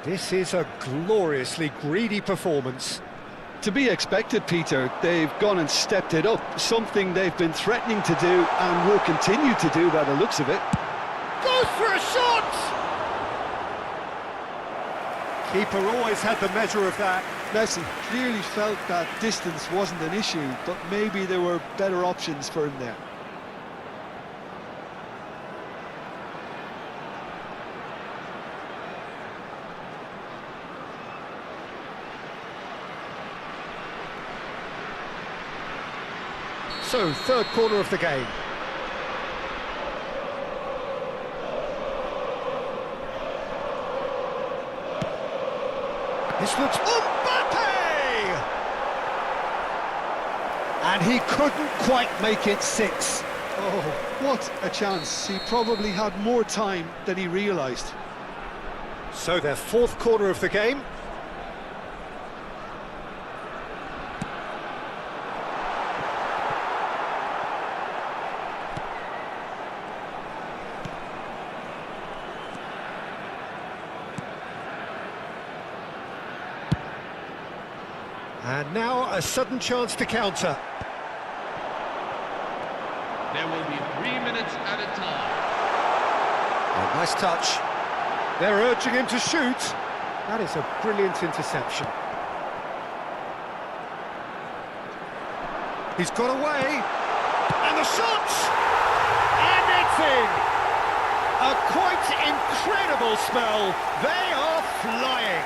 This is a gloriously greedy performance. To be expected, Peter. They've gone and stepped it up, something they've been threatening to do and will continue to do by the looks of it. Goes for a shot! Keeper always had the measure of that. Messi clearly felt that distance wasn't an issue, but maybe there were better options for him there. So, third corner of the game. This looks Mbappe! And he couldn't quite make it 6. Oh, what a chance. He probably had more time than he realised. So their fourth corner of the game. And now a sudden chance to counter. There will be 3 minutes at a time. Oh, nice touch. They're urging him to shoot. That is a brilliant interception. He's got away. And the shot! And it's in! A quite incredible spell. They are flying.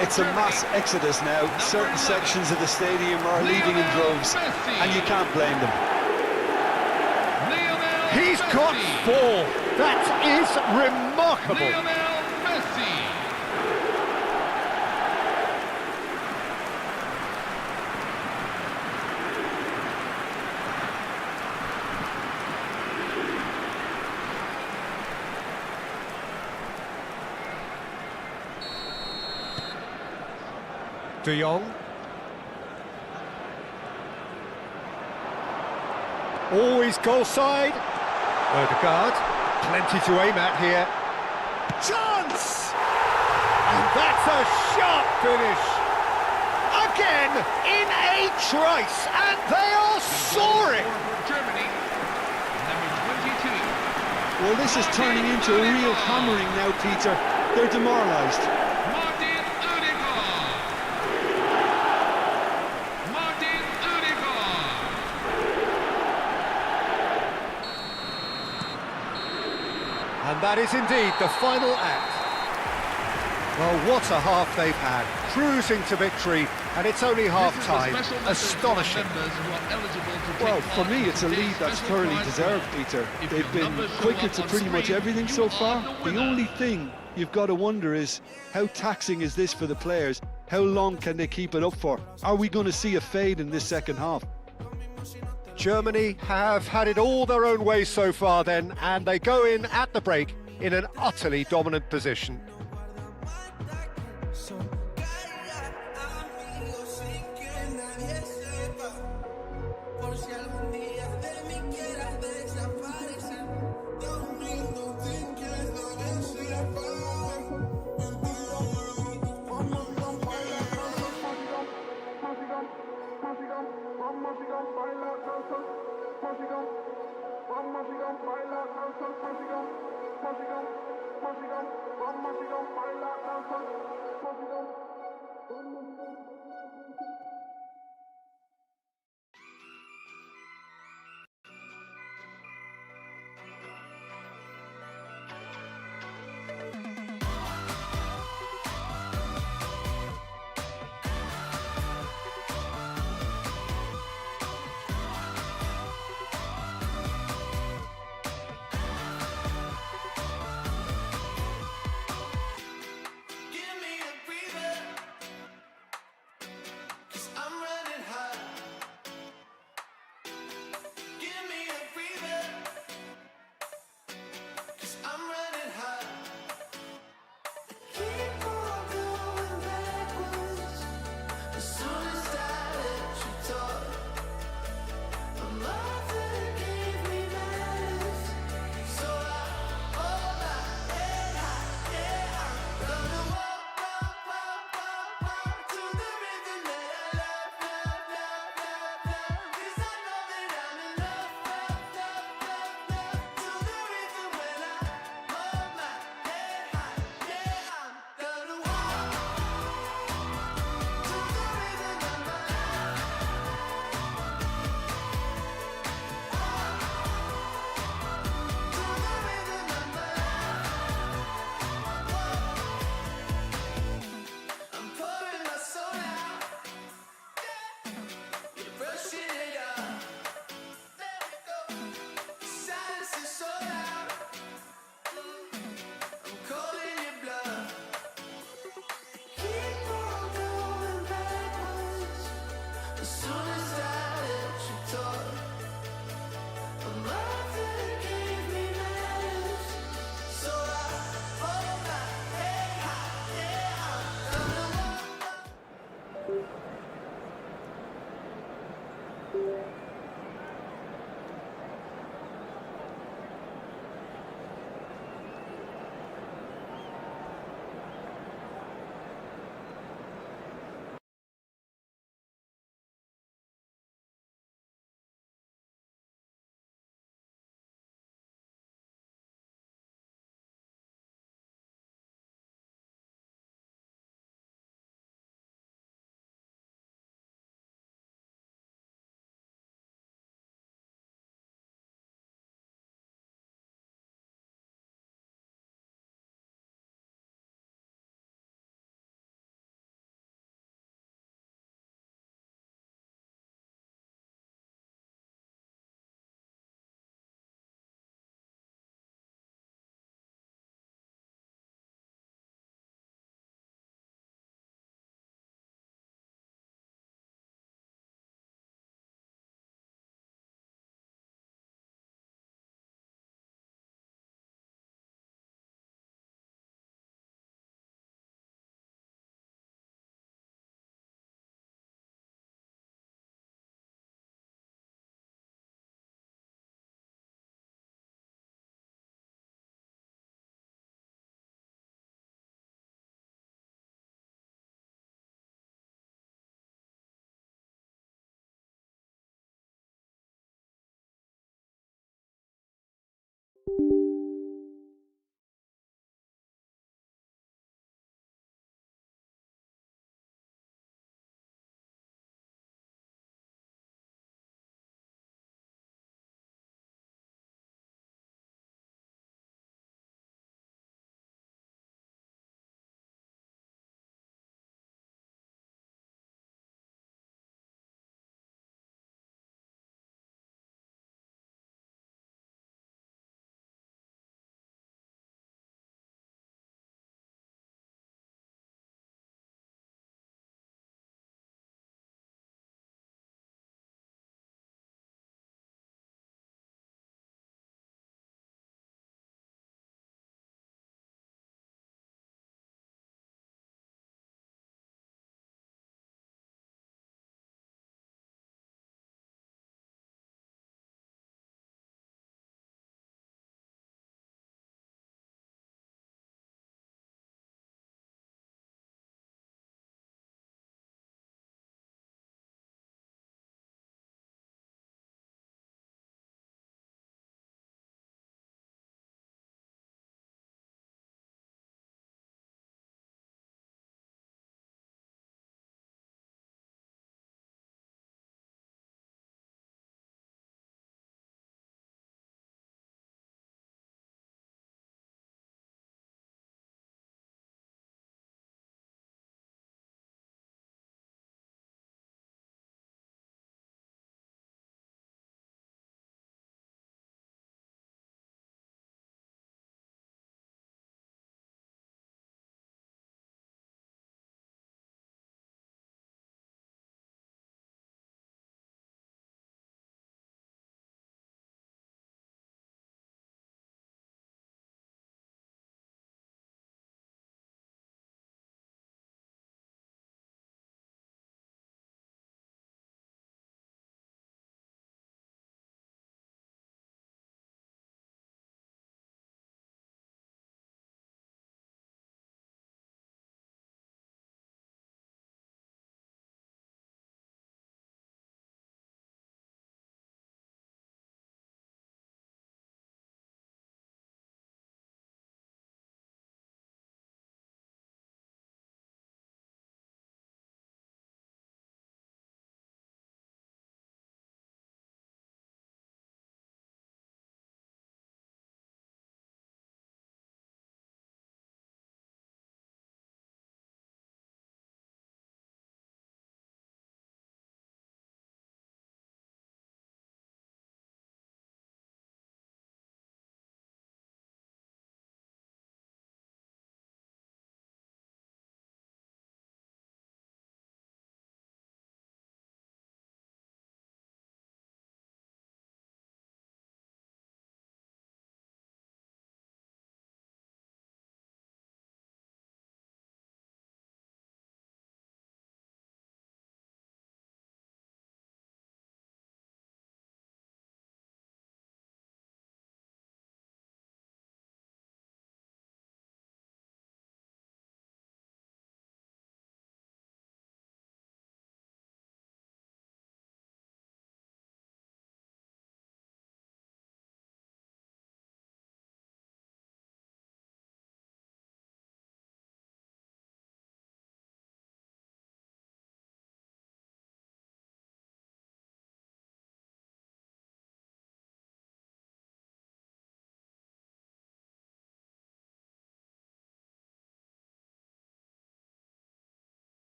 It's a mass exodus now. Certain sections of the stadium are leaving in droves, and you can't blame them. He's got 4. That is remarkable. Lionel Messi. De Jong. Always goal side. Odegaard. Plenty to aim at here. Chance! And that's a sharp finish. Again, in a trice, and they are soaring. Germany, number 22. Well, this is turning into a real hammering now, Peter. They're demoralised. Martin Odegaard. Martin Odegaard. And that is indeed the final act. Well, what a half they've had, cruising to victory, and it's only half-time. Astonishing. Well, for me, it's a lead that's thoroughly deserved, Peter. They've been quicker to pretty much everything so far. The only thing you've got to wonder is, how taxing is this for the players? How long can they keep it up for? Are we going to see a fade in this second half? Germany have had it all their own way so far then, and they go in at the break in an utterly dominant position.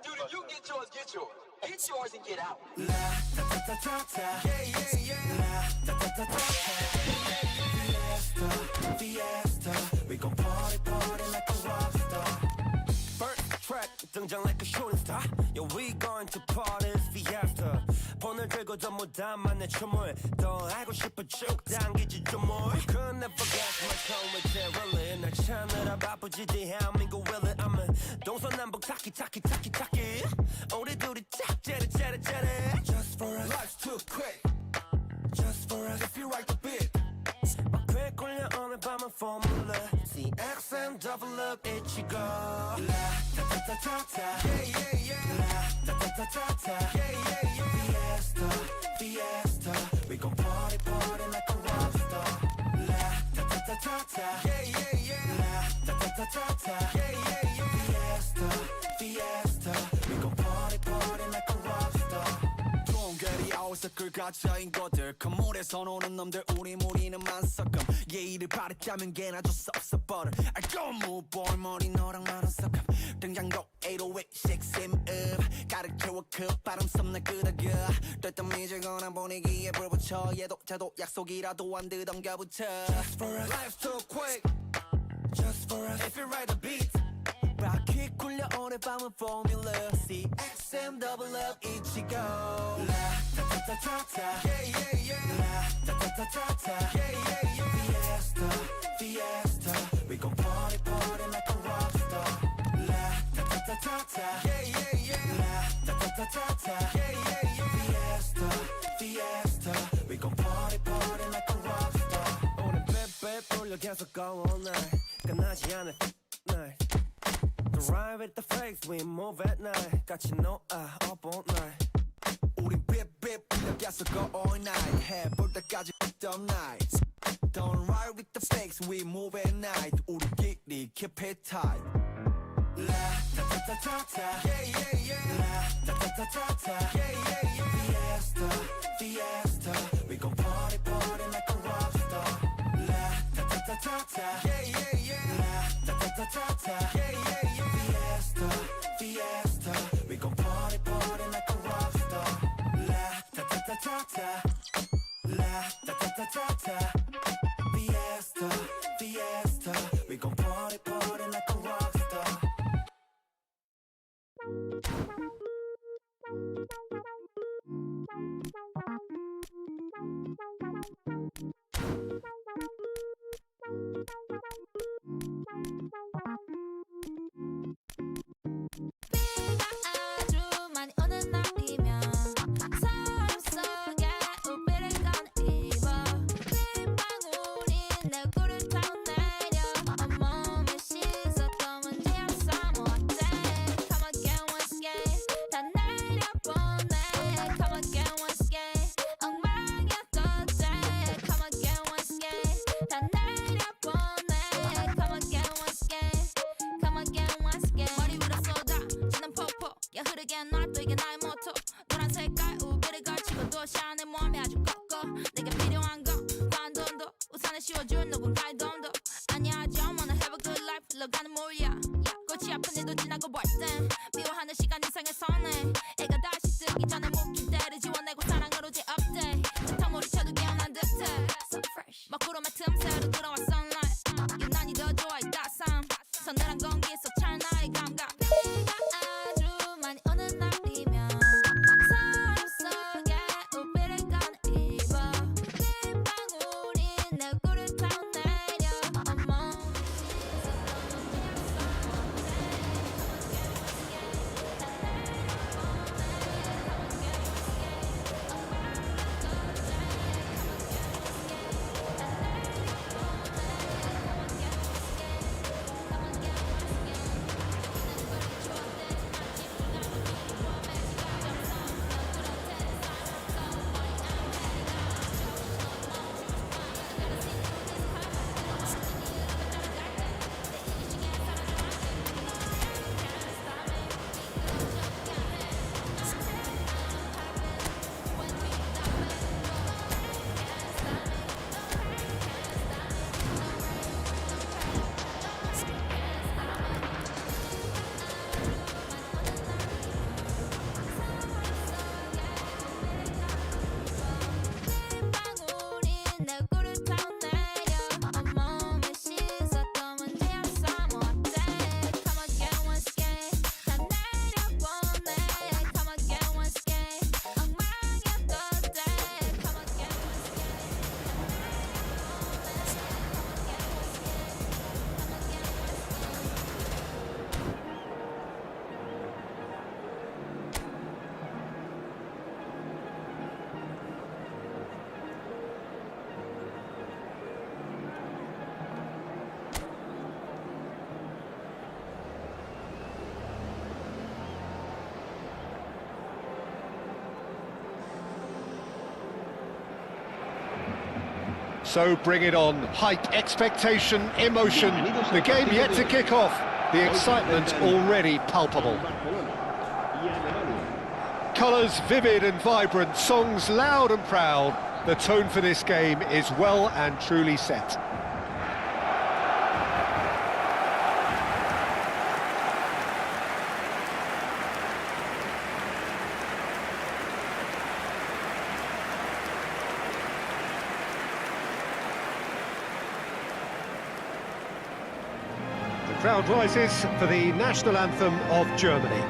dude, if you get yours, get yours. Get yours and get out. La ta ta ta ta ta. Yeah, yeah, yeah. La ta ta ta ta ta. Fiesta, fiesta. We gon' party, party like a rock star. First track 등장 like a shooting star. Yeah, we going to party fiesta. 폰을 들고 전부 다 만내 춤을 더 알고 싶어 쭉 당기지 좀 more. Could never guess my tone with Terrell. 날 찾느라 바쁘지 대한민국 will it. I'm a 동서남북 타키 타키 타키 타키. 우리 둘이 짝 째려 째려 째려. Just for us, life's too quick. Just for us, if you write the beat. 꽤 꼴려 오늘 밤은 formula. CXM LevelUp 이치고. La ta ta ta ta ta. Yeah, yeah, yeah. La ta ta ta ta ta. Yeah, yeah, yeah. Fiesta, fiesta. We gon' party, party like a rock star. La ta ta ta ta ta. Yeah, yeah, yeah. La ta ta ta ta ta. Yeah, yeah, yeah. Fiesta, fiesta. We gon' party, party like a rock star. 동결이 아웃서클 가짜인 것들 건물에서 노는 놈들 우리 무리는 만석금 예의를 바랬다면 걔나 줬어 없어 버려 알고 무보이 머리 너랑 나랑 섞음 등장도 808 6M up 가득 채워 그 바람 썸나 끄덕여 떨던 미지거나 분위기에 불 붙여 얘도 자도 약속이라도 안 듣던 겨부터 Just for us, Life's too quick just for us. If you write the beat 바퀴 굴려 오늘 밤은 formula. CXM LevelUp 이치고. La ta ta ta ta ta. Yeah, yeah, yeah La ta ta ta ta ta. Yeah, yeah, yeah Fiesta, fiesta. We gon' party, party like a rock star. La ta ta ta ta ta. Yeah, yeah, yeah La ta ta ta ta ta. Yeah, yeah, yeah Fiesta, fiesta. We gon' party, party like a rock star. 오늘 빼빼 불려 계속 go all night. 끝나지 않을 night. Drive at the fakes, we move at night. 같이 놀아 up all night. 우린 삐삐 불려가서 go all night 해볼 때까지 dumb nights Don't ride with the fakes, we move at night 우리끼리 keep it tight La ta ta ta ta ta. Yeah, yeah, yeah La ta ta ta ta ta. Yeah, yeah, yeah Fiesta, fiesta. We gon' party, party like a rock star. La ta ta ta ta ta. Yeah, yeah, yeah La ta ta ta ta ta. Yeah, yeah, yeah Fiesta, fiesta. We gon' party, party like a rock star. La ta ta ta ta ta. La ta ta ta ta ta. Fiesta, fiesta. We gon' party, party like a rock star. 비가 아주 많이 오는 날이면 서울 속에 우비를 꺼내입어 빗방울이 내 꿀을 타고 내려 온몸을 씻었던 문제야 사모았대 Come again once again 다 내려보내 Come again once again 엉망이었던 때 Come again once again 다 내려보내 Come again once again Come again once again 머리 위로 쏟아 지는 폭포 야 흐르게 놔둬 이게 나의 모토 노란 색깔 우비를 걸치고 도시안에 몸이 아주 꺾어 내게 필요한 건 관돈도 우산을 씌워줄 누군가의 돈도 아니야 I don't wanna have a good life 흘러가는 물이야 꽃이 아픈 일도 지나고 볼땐 미워하는 시간 인생의 손에 애가 다시 뜨기 전에 묵힌 때를 지워내고 사랑으로 재업돼 흙탕물이 쳐도 깨어난 듯해 So fresh 먹구름의 틈새로 들어와 sunlight 유난히 더 좋아 이 따스함 서늘한 공기 속 찰나의 감각 비가 아주 많이 오는 날이면 서울 속에 우비를 꺼내입어 빗방울이 내 꿀을 타고 내려 So bring it on. Hype, expectation, emotion. The game yet to kick off. The excitement already palpable. Colours vivid and vibrant, songs loud and proud. The tone for this game is well and truly set. The crowd rises for the national anthem of Germany.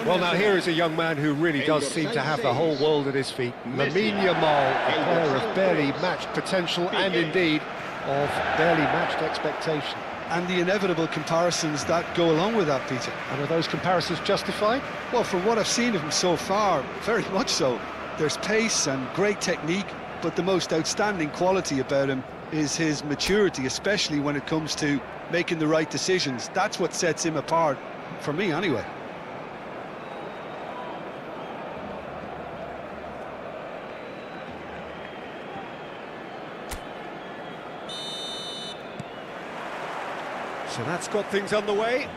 Well, now here is a young man who really does seem to have the whole world at his feet. Lamine Yamal, a player of barely matched potential and indeed of barely matched expectation. And the inevitable comparisons that go along with that, Peter. And are those comparisons justified? Well, from what I've seen of him so far, very much so. There's pace and great technique, but the most outstanding quality about him is his maturity, especially when it comes to making the right decisions. That's what sets him apart, for me anyway. So that's got things underway.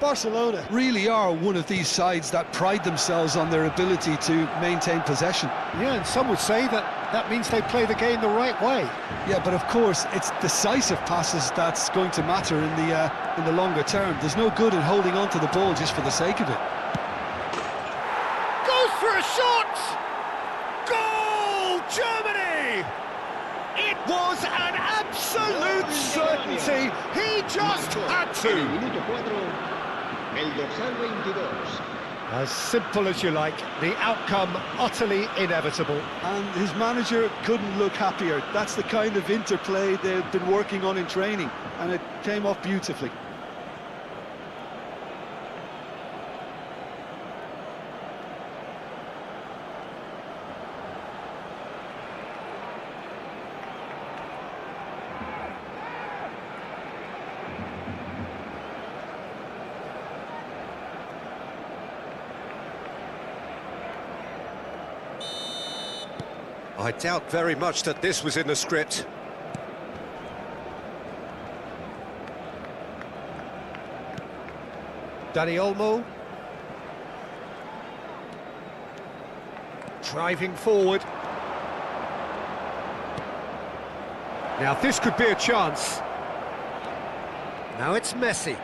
Barcelona really are one of these sides that pride themselves on their ability to maintain possession. Yeah, and some would say that means they play the game the right way. Yeah, but of course, it's decisive passes that's going to matter in the longer term. There's no good in holding on to the ball just for the sake of it. Goes for a shot! Goal, Germany! It was an absolute certainty. He just had to. As simple as you like, the outcome utterly inevitable. And his manager couldn't look happier. That's the kind of interplay they've been working on in training, and it came off beautifully. I doubt very much that this was in the script. Dani Olmo. Driving forward. Now this could be a chance. Now it's Messi.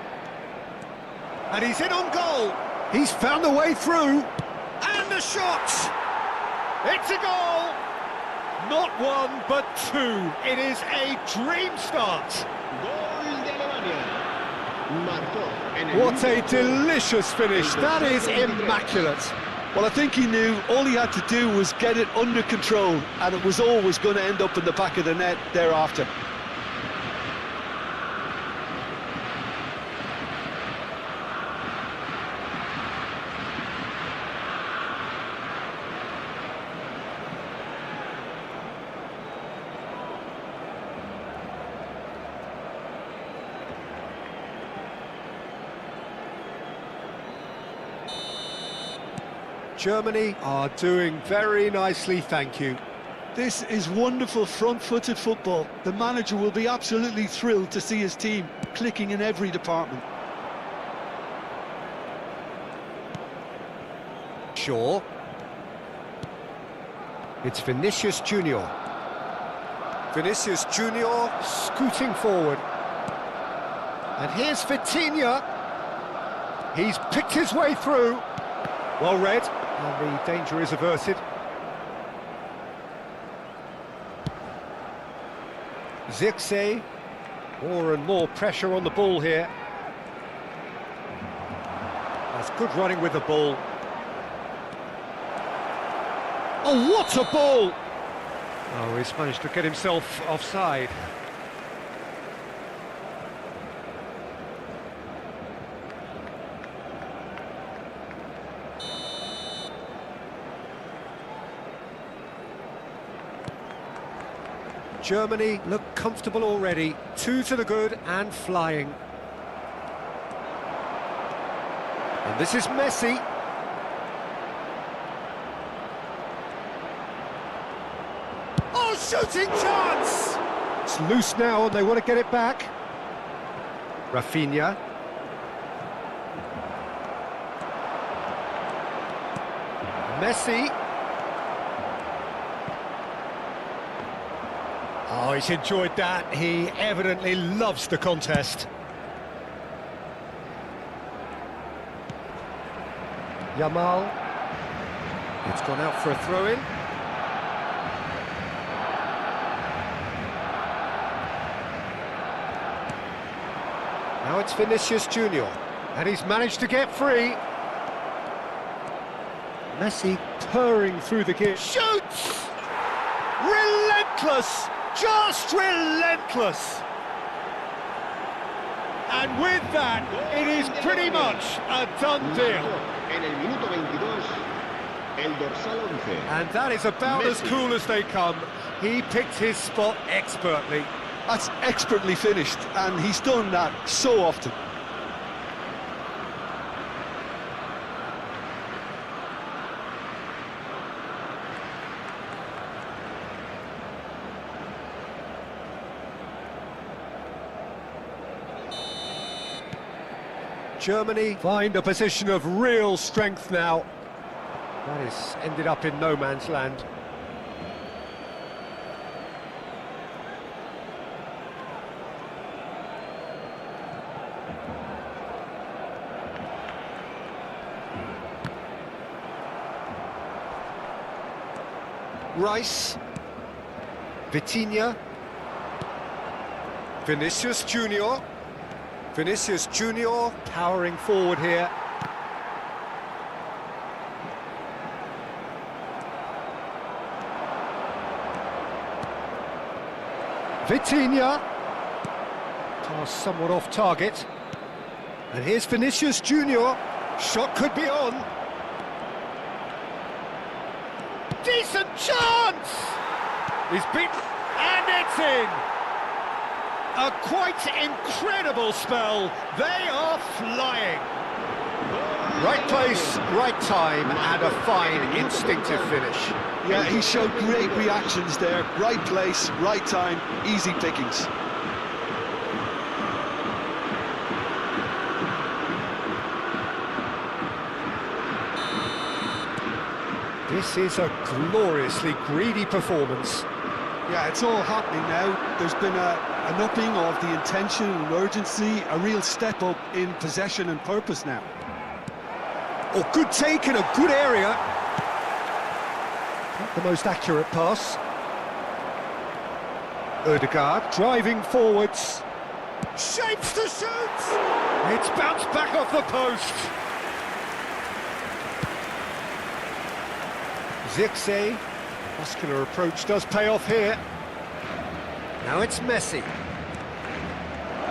And he's in on goal. He's found a way through. And a shot! It's a goal! Not one, but two. It is a dream start. What a delicious finish. That is immaculate. Well, I think he knew all he had to do was get it under control, and it was always going to end up in the back of the net thereafter. Germany are doing very nicely, thank you. This is wonderful front-footed football. The manager will be absolutely thrilled to see his team clicking in every department. Shaw. It's Vinicius Junior. Vinicius Junior scooting forward. And here's Vitinha. He's picked his way through. Well read, and the danger is averted. Zirkzee. More and more pressure on the ball here. Good running with the ball. Oh, what a ball! Oh, he's managed to get himself offside. Germany look comfortable already. 2 to the good and flying. And this is Messi. Oh, shooting chance! It's loose now and they want to get it back. Rafinha. Messi. Oh, he's enjoyed that. He evidently loves the contest. Yamal. It's gone out for a throw-in. Now it's Vinicius Junior, and he's managed to get free. Messi purring through the gear. Shoots! Relentless! Just relentless! And with that, it is pretty much a done deal. And that is about as cool as they come. He picked his spot expertly. That's expertly finished, and he's done that so often. Germany find a position of real strength now. That is ended up in no man's land. Rice, Vitinha, Vinicius Junior. Vinicius Junior powering forward here. Vitinha. Pass somewhat off target. And here's Vinicius Junior. Shot could be on. Decent chance! He's beaten, and it's in! A quite incredible spell. They are flying. Right place, right time, and a fine instinctive finish. Yeah, he showed great reactions there. Right place, right time, easy pickings. This is a gloriously greedy performance. Yeah, it's all happening now. There's been an upping of the intention and urgency, a real step up in possession and purpose now. Oh, good take in a good area. Not the most accurate pass. Odegaard driving forwards. Shapes to shoot! It's bounced back off the post. Zirkzee. Muscular approach does pay off here. Now it's Messi.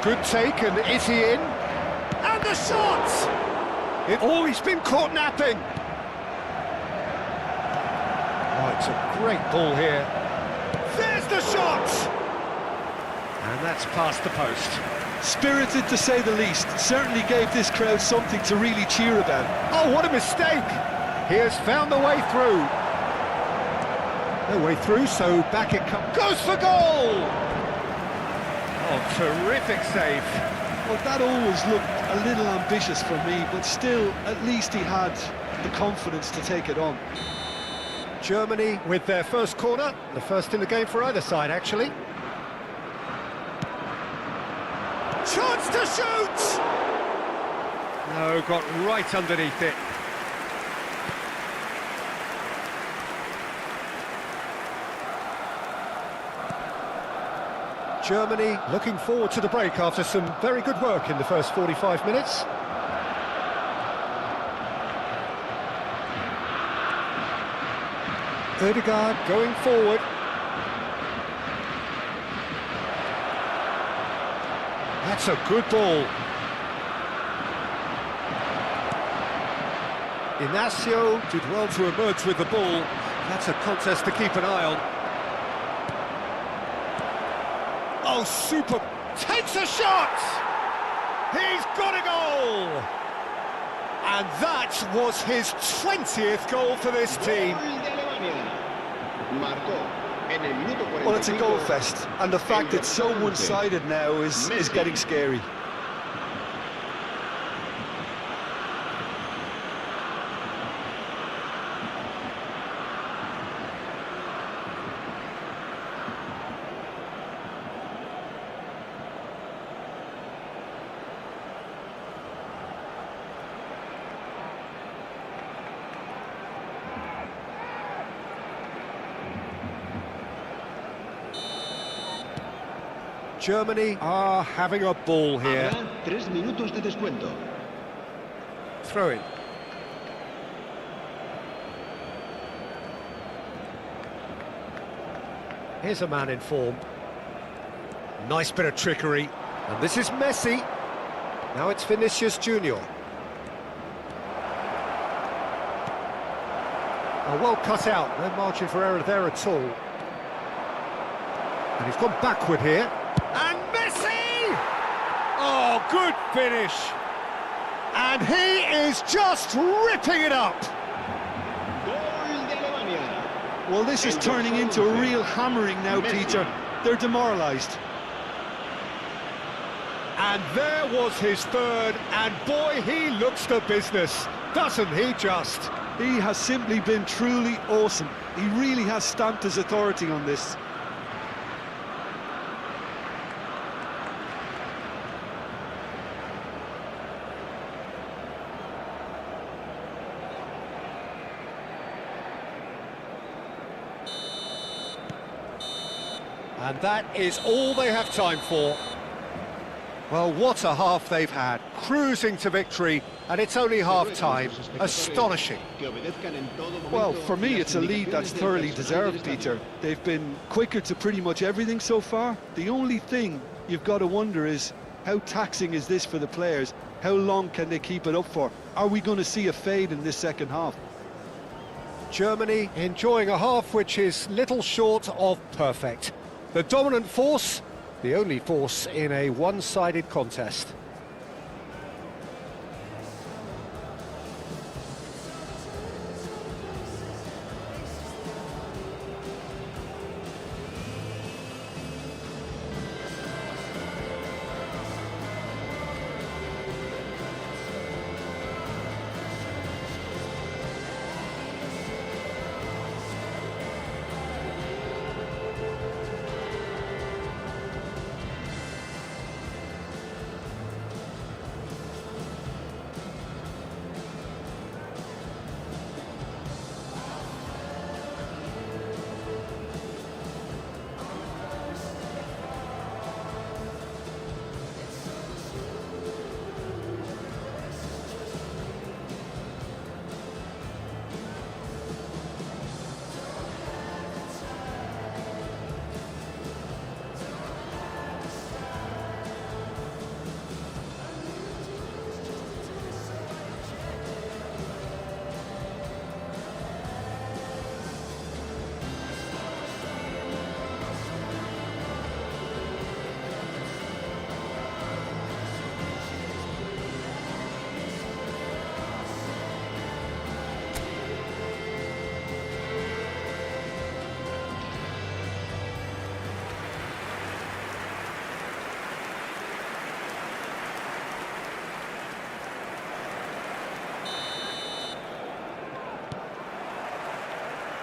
Good take, and is he in? And the shot! Oh, he's been caught napping. Oh, it's a great ball here. There's the shot! And that's past the post. Spirited to say the least. Certainly gave this crowd something to really cheer about. Oh, what a mistake! He has found the way through. No way through, so back it comes. Goes for goal! Oh, terrific save. Well, that always looked a little ambitious for me, but still, at least he had the confidence to take it on. Germany with their first corner, the first in the game for either side, actually. Chance to shoot! No, got right underneath it. Germany looking forward to the break after some very good work in the first 45 minutes. Odegaard going forward. That's a good ball. Inacio did well to emerge with the ball. That's a contest to keep an eye on. Oh, super! Takes a shot! He's got a goal! And that was his 20th goal for this team. Well, it's a goal fest, and the fact it's so one-sided now is getting scary. Germany are having a ball here. 3 minutos de descuento. Throw in. Here's a man in form. Nice bit of trickery. And this is Messi. Now it's Vinicius Junior. Oh, well cut out. No margin for error there at all. And he's gone backward here. And Messi! Oh, good finish. And he is just ripping it up. Well, this is turning into a real hammering now, Peter. They're demoralised. And there was his third, and boy, he looks the business, doesn't he just? He has simply been truly awesome. He really has stamped his authority on this. And that is all they have time for. Well, what a half they've had, cruising to victory, and it's only half-time. Astonishing. Well, for me, it's a lead that's thoroughly deserved, Peter. They've been quicker to pretty much everything so far. The only thing you've got to wonder is, how taxing is this for the players? How long can they keep it up for? Are we going to see a fade in this second half? Germany enjoying a half which is little short of perfect. The dominant force, the only force in a one-sided contest.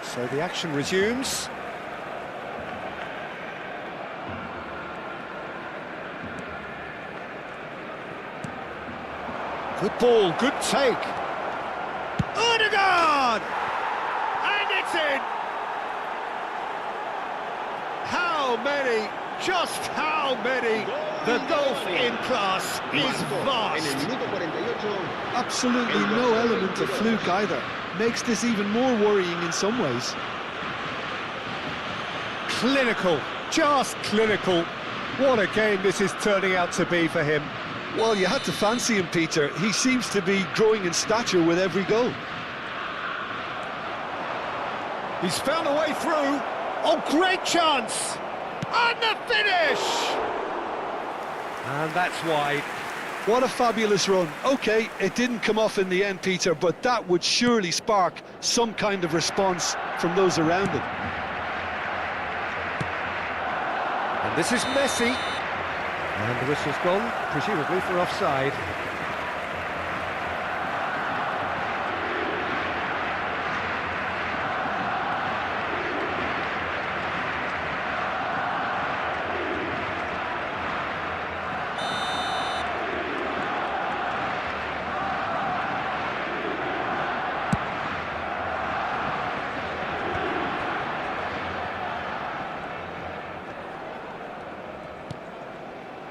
So the action resumes. Good ball, good take. Odegaard! And it's in! How many, just how many? The gulf in class is vast. Absolutely no element of fluke either. Makes this even more worrying in some ways. clinical, just clinical. What a game this is turning out to be for him. Well, you had to fancy him, Peter. He seems to be growing in stature with every goal. He's found a way through. Oh, great chance! And the finish! And that's wide. What a fabulous run. OK, it didn't come off in the end, Peter, but that would surely spark some kind of response from those around him. And this is Messi. And the whistle's gone, presumably for offside.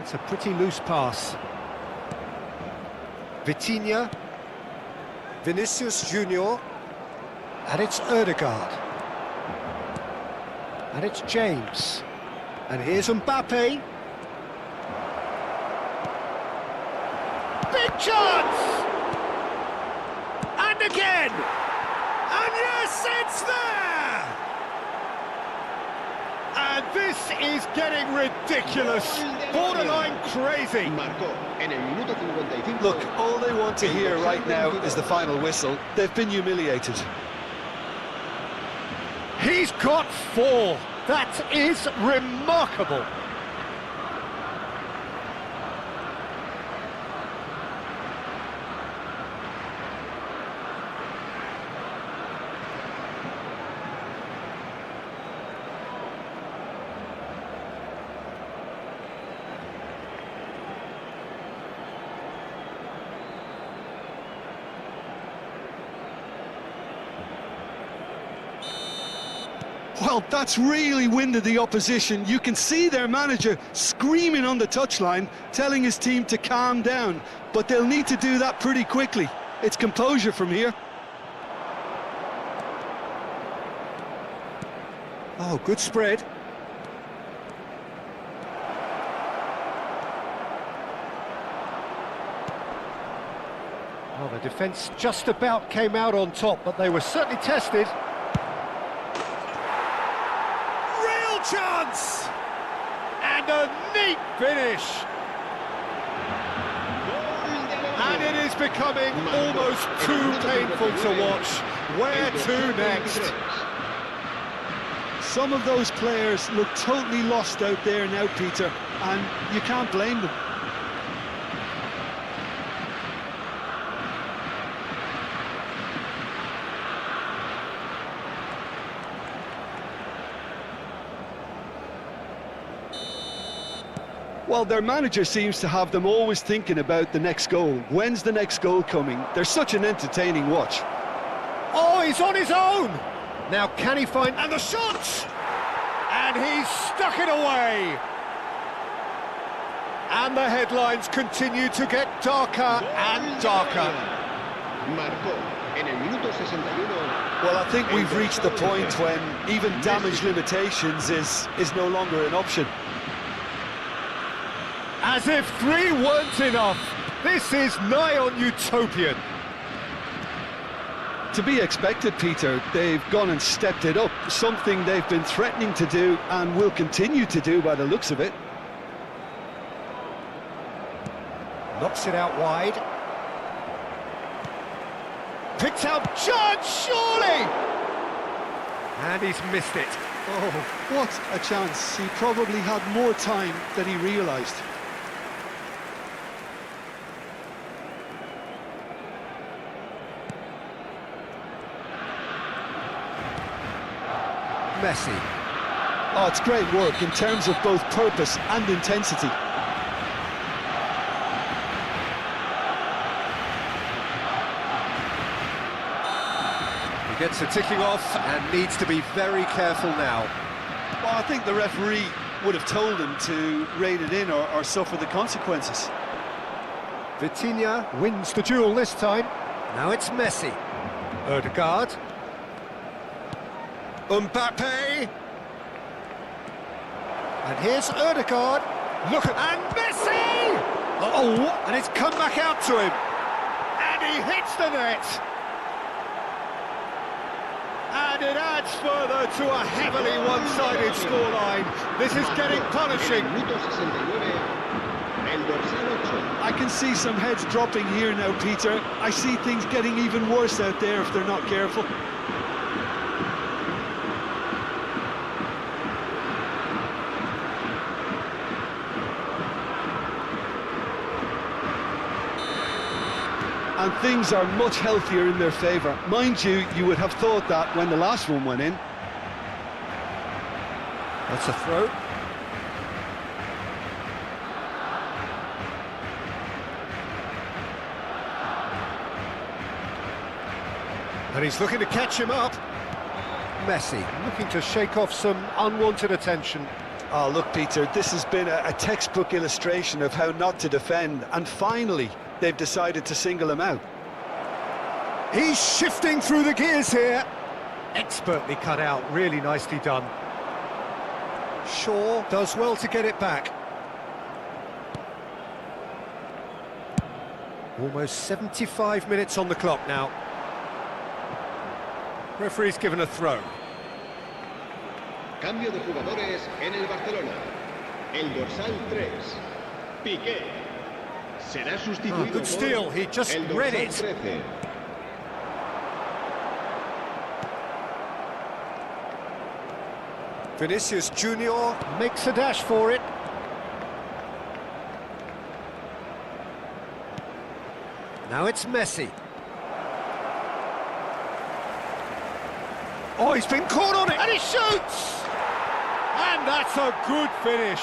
It's a pretty loose pass. Vitinha, Vinicius Junior, and it's Ødegaard. And it's James. And here's Mbappe. Big chance! And again! And yes, it's there! And this is getting ridiculous, borderline crazy. Look, all they want to hear right now is the final whistle. They've been humiliated. He's got 4. That is remarkable. Well, that's really winded the opposition. You can see their manager screaming on the touchline, telling his team to calm down. But they'll need to do that pretty quickly. It's composure from here. Oh, good spread. Well, the defence just about came out on top, but they were certainly tested. Chance! And a neat finish! And it is becoming almost too painful to watch. Where to next? Some of those players look totally lost out there now, Peter, and you can't blame them. Well, their manager seems to have them always thinking about the next goal. When's the next goal coming? They're such an entertaining watch. Oh, he's on his own! Now can he find... And the shot! And he's stuck it away! And the headlines continue to get darker and darker. Well, I think we've reached the point when even damage limitations is no longer an option. As if 3 weren't enough. This is nigh on utopian. To be expected, Peter. They've gone and stepped it up. Something they've been threatening to do and will continue to do by the looks of it. Knocks it out wide. Picked out chance, surely! And he's missed it. Oh, what a chance. He probably had more time than he realised. Messi. Oh, it's great work in terms of both purpose and intensity. He gets a ticking off and needs to be very careful now. Well, I think the referee would have told him to rein it in or suffer the consequences. Vitinha wins the duel this time. Now it's Messi. Ødegaard. Mbappe. And here's Ødegaard. Look at... And Messi! Oh, and it's come back out to him. And he hits the net. And it adds further to a heavily one-sided scoreline. This is getting punishing. I can see some heads dropping here now, Peter. I see things getting even worse out there if they're not careful. And things are much healthier in their favour. Mind you, you would have thought that when the last one went in. That's a throw. And he's looking to catch him up. Messi looking to shake off some unwanted attention. Oh, look, Peter, this has been a textbook illustration of how not to defend. And finally, they've decided to single him out. He's shifting through the gears here. Expertly cut out, really nicely done. Shaw does well to get it back. Almost 75 minutes on the clock now. Referee's given a throw. Cambio de jugadores en el Barcelona. El dorsal 3, Piqué. Será sustituido Good steal, he just read it. 13. Vinicius Junior makes a dash for it. Now it's Messi. Oh, he's been caught on it, and he shoots! And that's a good finish.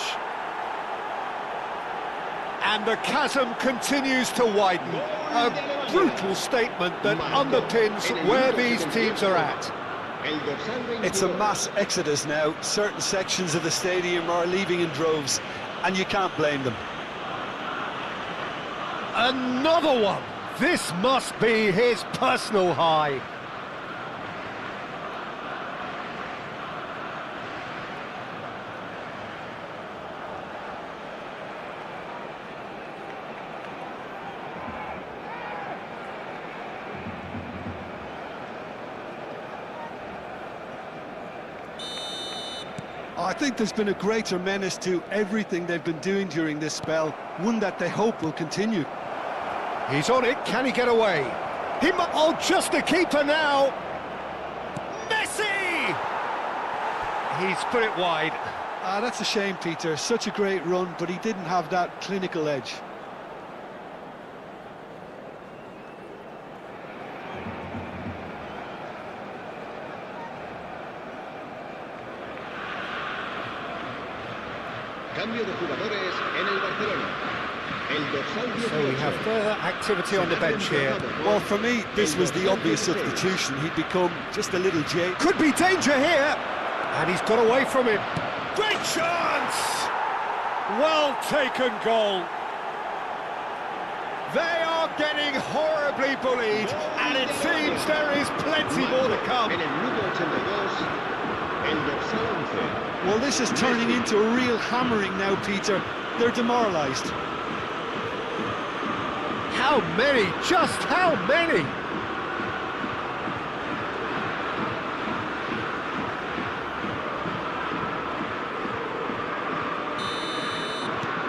And the chasm continues to widen. A brutal statement that underpins where these teams are at. It's a mass exodus now. Certain sections of the stadium are leaving in droves, and you can't blame them. Another one! This must be his personal high. I think there's been a greater menace to everything they've been doing during this spell, one that they hope will continue. He's on it, can he get away? Oh, just a keeper now! Messi! He's put it wide. That's a shame, Peter. Such a great run, but he didn't have that clinical edge. Cambio de jugadores en el Barcelona. El dorsal 18. So we have further activity on the bench here. Well, for me, this was the obvious substitution. He'd become just a little jaded. Could be danger here! And he's got away from it. Great chance! Well taken goal. They are getting horribly bullied, and it seems there is plenty more to come. En el minuto 82, el dorsal 11. Well, this is turning into a real hammering now, Peter. They're demoralised. How many? Just how many?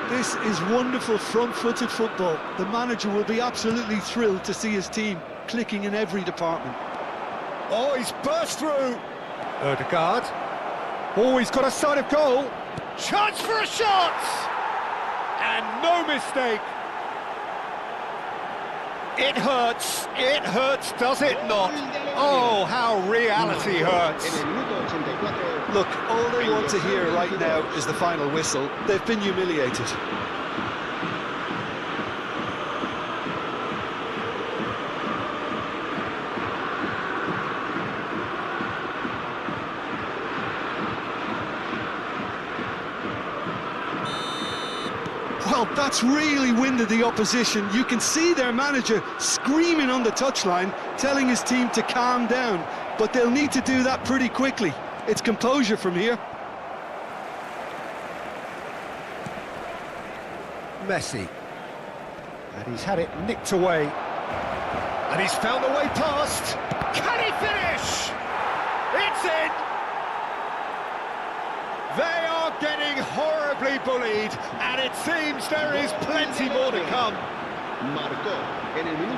This is wonderful front-footed football. The manager will be absolutely thrilled to see his team clicking in every department. Oh, he's burst through. Ødegaard. Oh, he's got a side of goal. Chance for a shot! And no mistake. It hurts, does it not? Oh, how reality hurts. Look, all they want to hear right now is the final whistle. They've been humiliated. Well, that's really winded the opposition. You can see their manager screaming on the touchline, telling his team to calm down. But they'll need to do that pretty quickly. It's composure from here. Messi. And he's had it nicked away. And he's found a way past. Can he finish? It's in! They are getting horribly bullied, and it seems there is plenty more to come.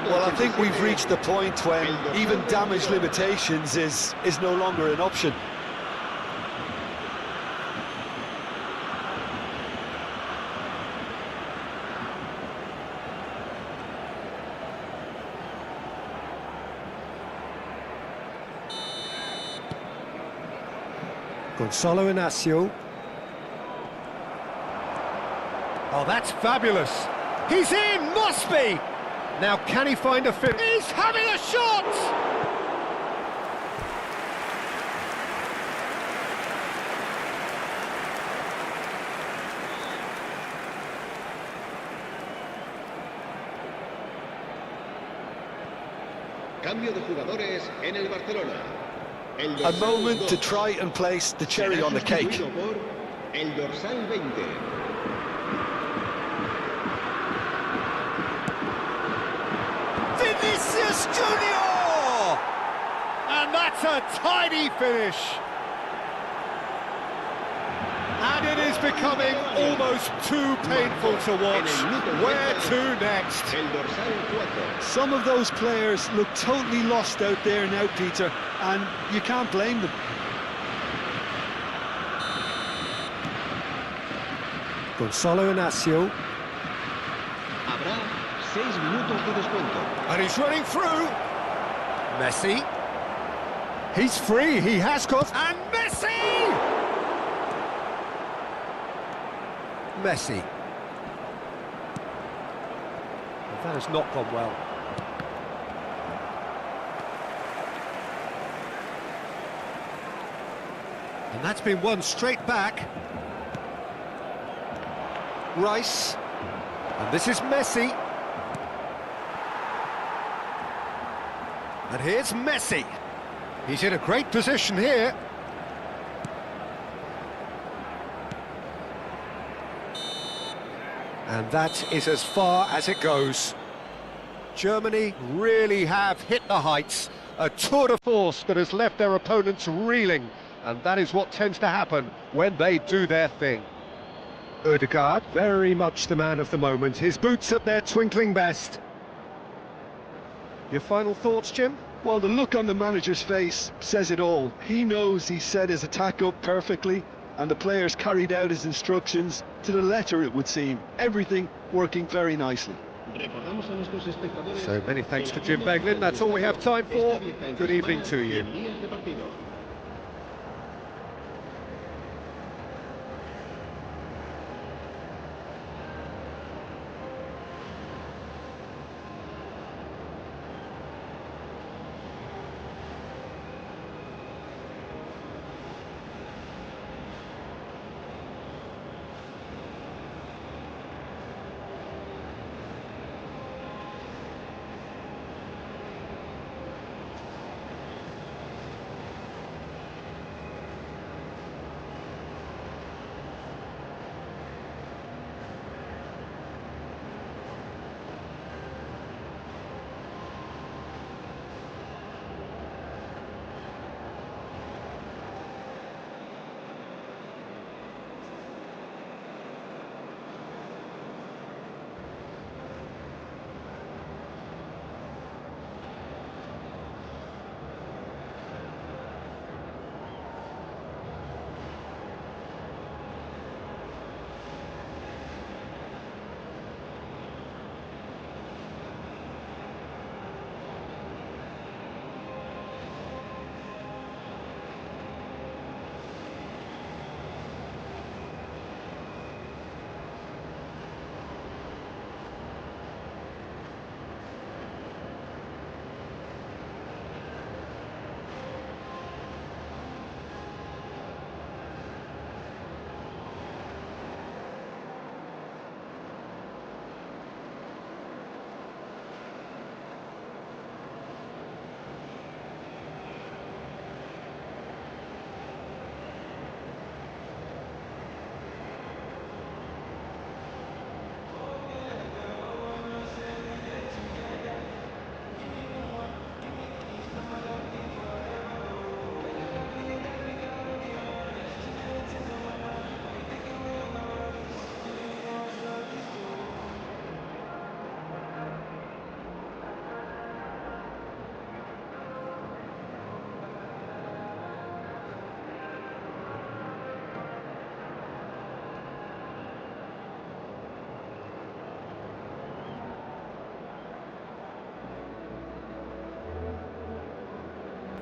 Well, I think we've reached the point when even damage limitations is no longer an option. Gonzalo Inacio. Oh, that's fabulous. He's in, must be! Now, can he find a fit? He's having a shot! Cambio de jugadores en el Barcelona. A moment to try and place the cherry on the cake. Por el dorsal 20. Vinicius Junior! And that's a tidy finish. And it is becoming almost too painful to watch. Where to next? El dorsal 4. Some of those players look totally lost out there now, Peter, and you can't blame them. Gonzalo Inacio. Habrá 6 minutos de descuento. And he's running through. Messi. He's free, he has got... And Messi! Messi. That has not gone well. And that's been won straight back. Rice. And this is Messi. And here's Messi. He's in a great position here. And that is as far as it goes. Germany really have hit the heights. A tour de force that has left their opponents reeling. And that is what tends to happen when they do their thing. Ødegaard, very much the man of the moment. His boots at their twinkling best. Your final thoughts, Jim? Well, the look on the manager's face says it all. He knows he set his attack up perfectly, and the players carried out his instructions to the letter, it would seem. Everything working very nicely. So many thanks to Jim Beglin. That's all we have time for. Good evening to you.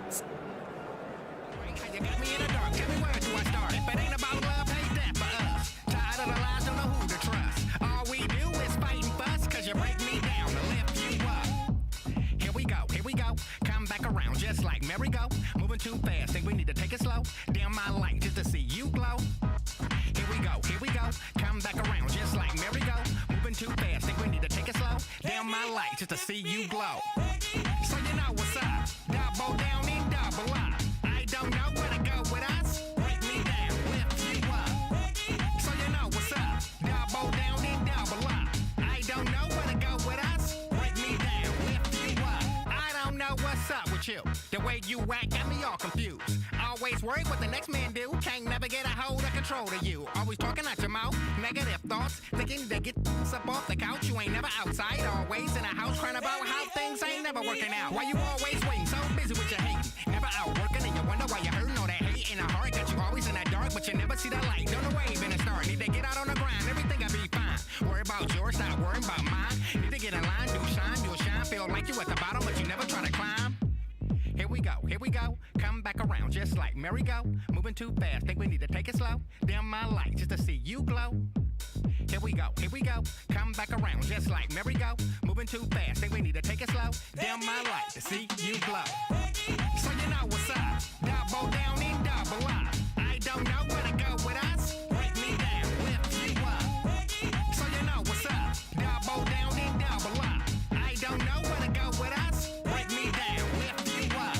You got me in the dark, tell me where do I start? If it ain't about love, ain't that for us? Tired of the lies, don't know who to trust. All we do is fight and fuss, cause you break me down to lift you up. Here we go, come back around just like merry-go. Moving too fast, think we need to take it slow. Dim my light just to see you glow. Here we go, come back around just like merry-go. Moving too fast, think we need to take it slow. Dim my light just to see you glow. So you know what's up, double down and double up. I don't know where to go with us. Break me down, lift you up. So you know what's up, double down and double up. I don't know where to go with us. Break me down, lift you up. I don't know what's up with you. The way you act got me all confused. Always worried what the next man do. Can't never get a hold of control of you. Always talking out your mouth, negative thoughts. Thinking to get up off the couch. You ain't never outside, always in a house. Crying about how things ain't never working out. Why you always waiting, so busy with your hating. Never out working and you wonder why you hurting. All that hate in the heart got you always in that dark. But you never see the light. Don't know wave in the start. Need to get out on the grind, everything will be fine. Worry about yours, stop worrying about mine. Need to get in line, do shine. Feel like you at the bottom, but you never try to climb. Here we go, come back around just like merry-go. Moving too fast, think we need to take it slow. Dim my light just to see you glow. Here we go, come back around just like merry-go. Moving too fast, think we need to take it slow. Dim my light to see you glow. So you know what's up, double down and double up. I don't know where to go with us. Break me down, lift you up. So you know what's up, double down and double up. I don't know where to go with us. Break me down, lift you up.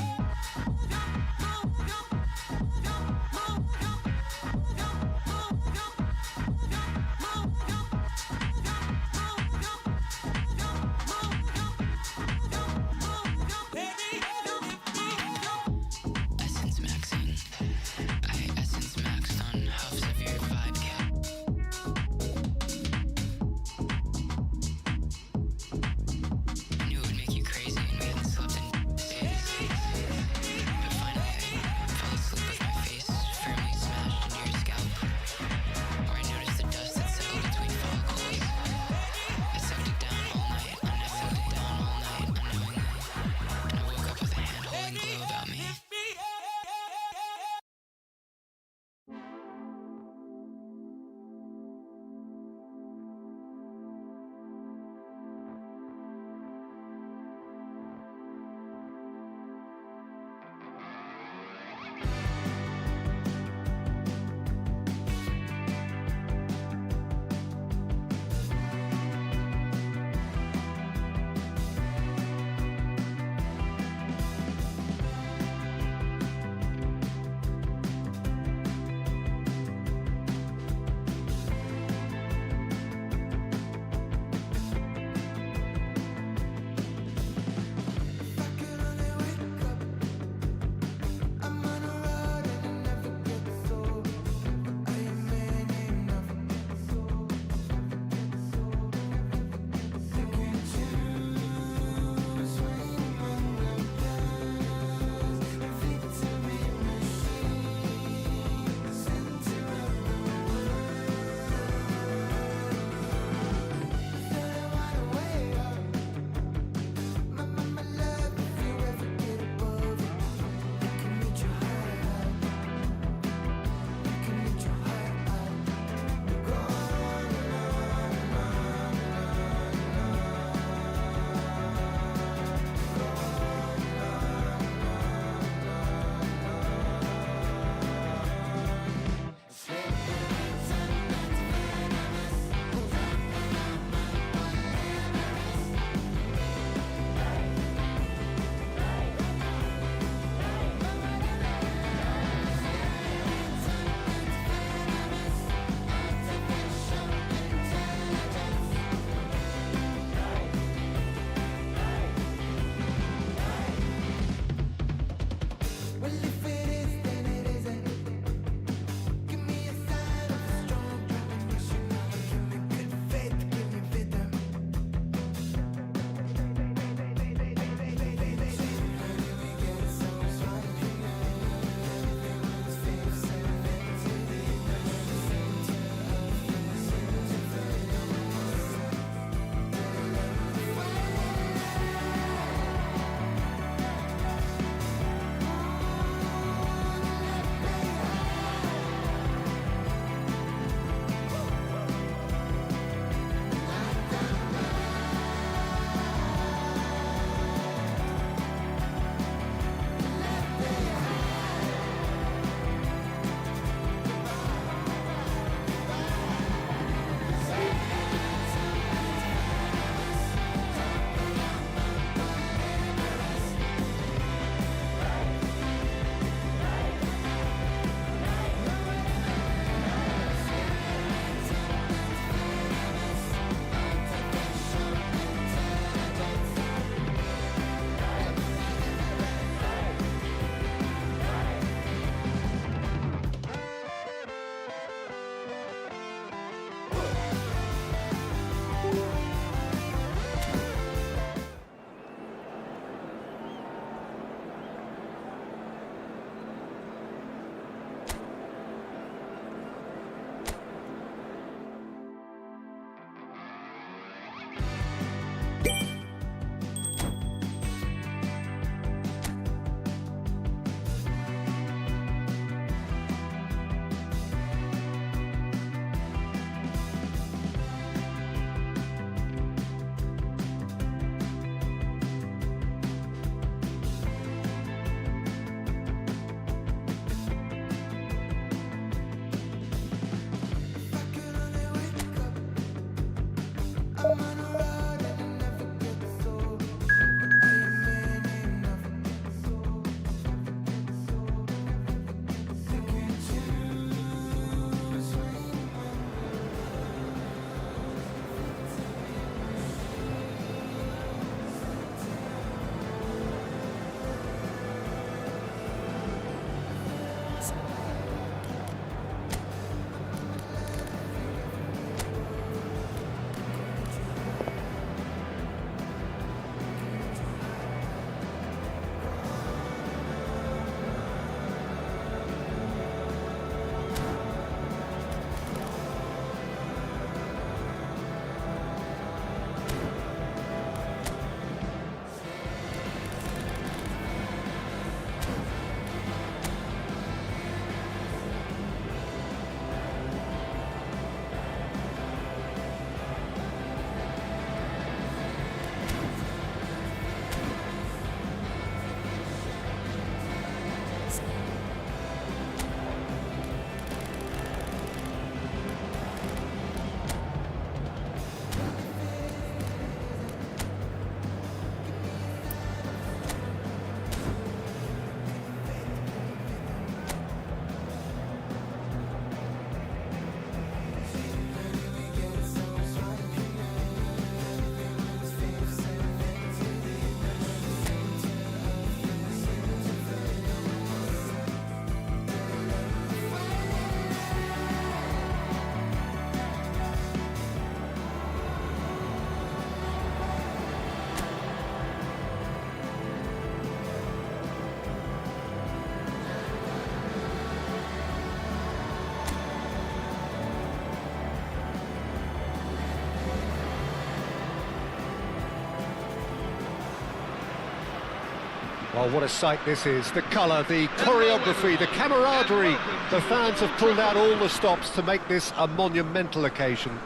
Well, what a sight this is. The colour, the choreography, the camaraderie. The fans have pulled out all the stops to make this a monumental occasion.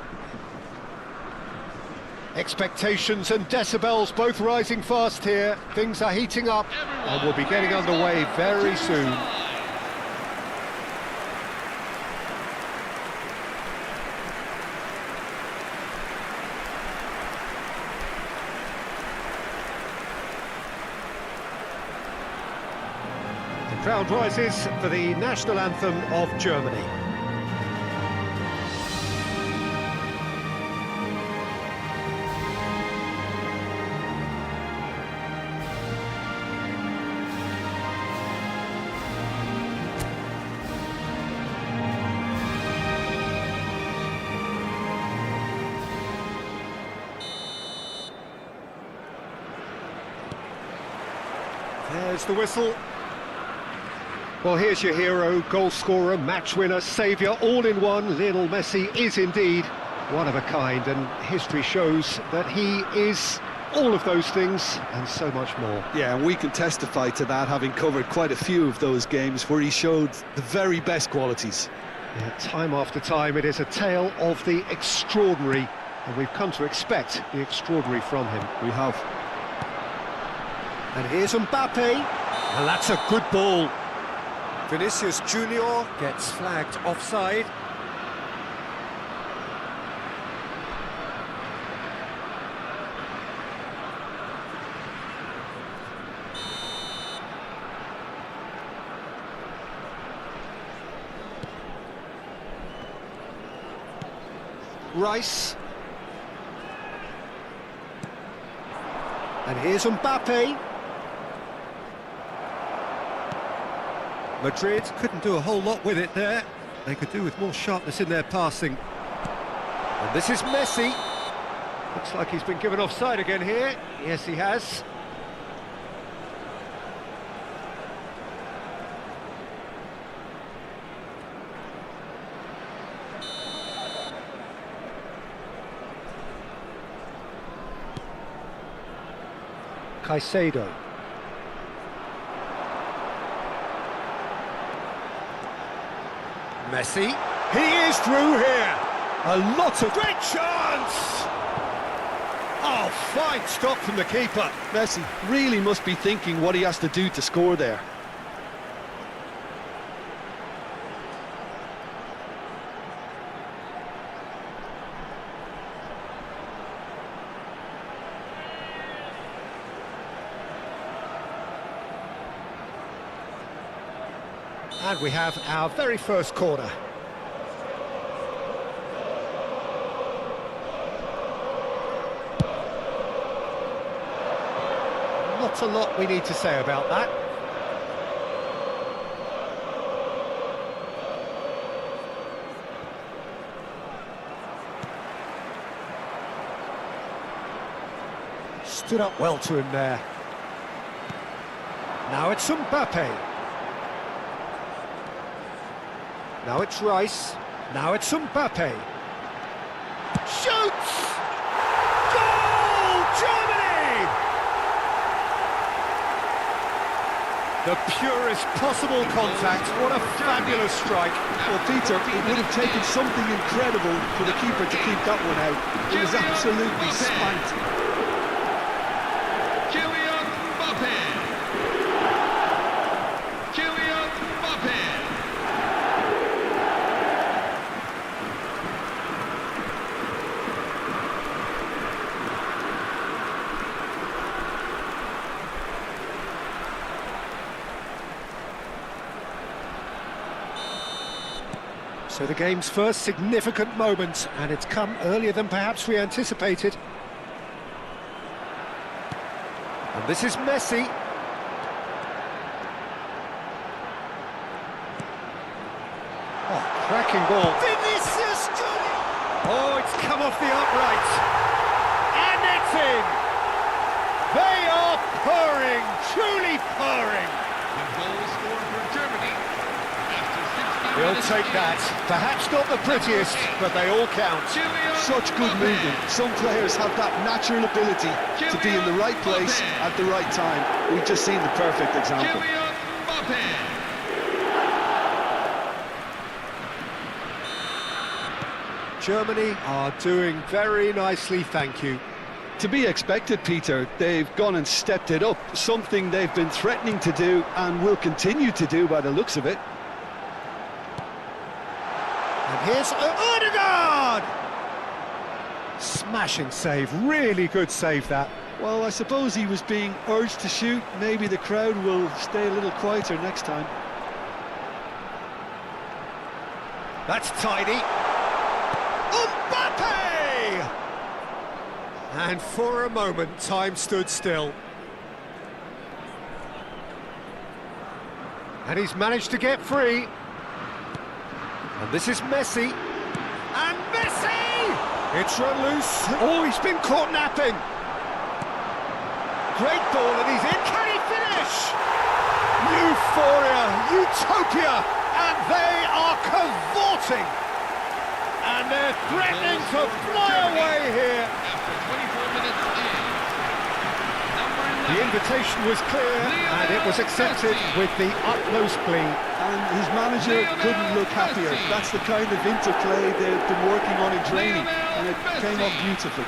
Expectations and decibels both rising fast here. Things are heating up and we'll be getting underway very soon. The crowd rises for the national anthem of Germany. There's the whistle. Well, here's your hero, goal scorer, match winner, saviour, all in one. Lionel Messi is indeed one of a kind, and history shows that he is all of those things and so much more. Yeah, and we can testify to that, having covered quite a few of those games where he showed the very best qualities. Yeah, time after time, it is a tale of the extraordinary, and we've come to expect the extraordinary from him. We have. And here's Mbappe, and that's a good ball. Vinicius Junior gets flagged offside. Rice. And here's Mbappe. Madrid couldn't do a whole lot with it there. They could do with more sharpness in their passing. And this is Messi. Looks like he's been given offside again here. Yes, he has. Caicedo. Messi, he is through here. A lot of great chance. Oh, fine stop from the keeper. Messi really must be thinking what he has to do to score there. And we have our very first corner. Not a lot we need to say about that. Stood up well to him there. Now it's Mbappe. Now it's Rice. Now it's Mbappe. Shoots! Goal! Germany! The purest possible contact. What a fabulous strike. Well, Peter, it would have taken something incredible for the keeper to keep that one out. It was absolutely spanked. Kylian Mbappe. Kylian Mbappe. So the game's first significant moment, and it's come earlier than perhaps we anticipated. And this is Messi. Oh, cracking ball. Vinicius Junior! Oh, it's come off the upright. And it's in! They are purring, truly purring. The goal scored for Germany after 60 He'll take that. Perhaps not the prettiest, but they all count. Such good movement. Some players have that natural ability to be in the right place at the right time. We've just seen the perfect example. Germany are doing very nicely, thank you. To be expected, Peter. They've gone and stepped it up, something they've been threatening to do and will continue to do by the looks of it. And here's Odegaard! Smashing save, really good save that. Well, I suppose he was being urged to shoot. Maybe the crowd will stay a little quieter next time. That's tidy. Mbappe! And for a moment, time stood still. And he's managed to get free. And this is Messi. And Messi! It's run loose. Oh, he's been caught napping. Great ball, and he's in. Can he finish? Euphoria, utopia, and they are cavorting. And they're threatening to fly away here. After 24 minutes in. The invitation was clear, and it was accepted with the utmost glee. And his manager couldn't look happier. That's the kind of interplay they've been working on in training, and it came off beautifully.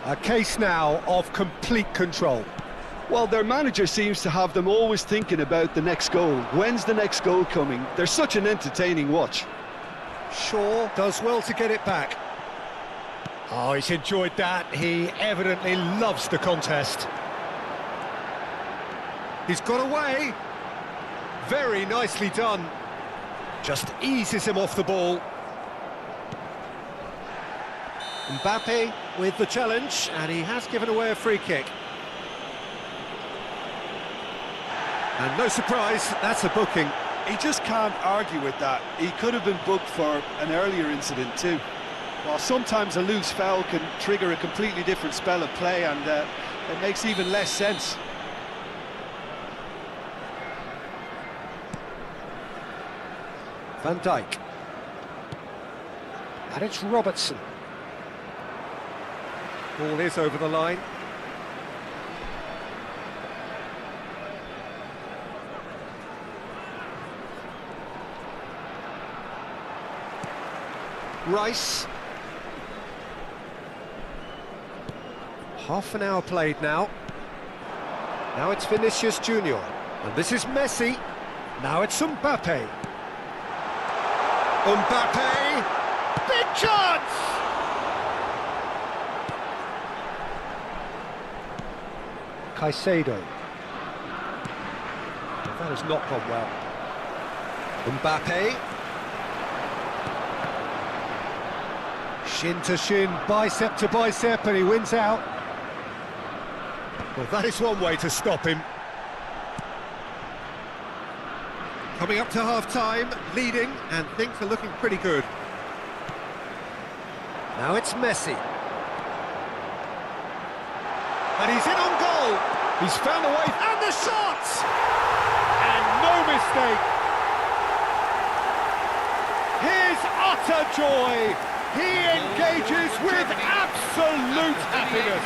A case now of complete control. Well, their manager seems to have them always thinking about the next goal. When's the next goal coming? They're such an entertaining watch. Shaw does well to get it back. Oh, he's enjoyed that. He evidently loves the contest. He's got away. Very nicely done. Just eases him off the ball. Mbappe with the challenge, and he has given away a free kick. And no surprise, that's a booking. He just can't argue with that. He could have been booked for an earlier incident too. While sometimes a loose foul can trigger a completely different spell of play, and it makes even less sense. Van Dijk. And it's Robertson. Ball is over the line. Rice. Half an hour played now. Now it's Vinicius Junior. And this is Messi. Now it's Mbappe. Mbappe! Big chance! Caicedo. That has not gone well. Mbappe. Shin to shin, bicep to bicep, and he wins out. Well, that is one way to stop him. Coming up to half-time, leading, and things are looking pretty good. Now it's Messi. And he's in on goal. He's found a way, and the shot! And no mistake. His utter joy. He engages with absolute happiness.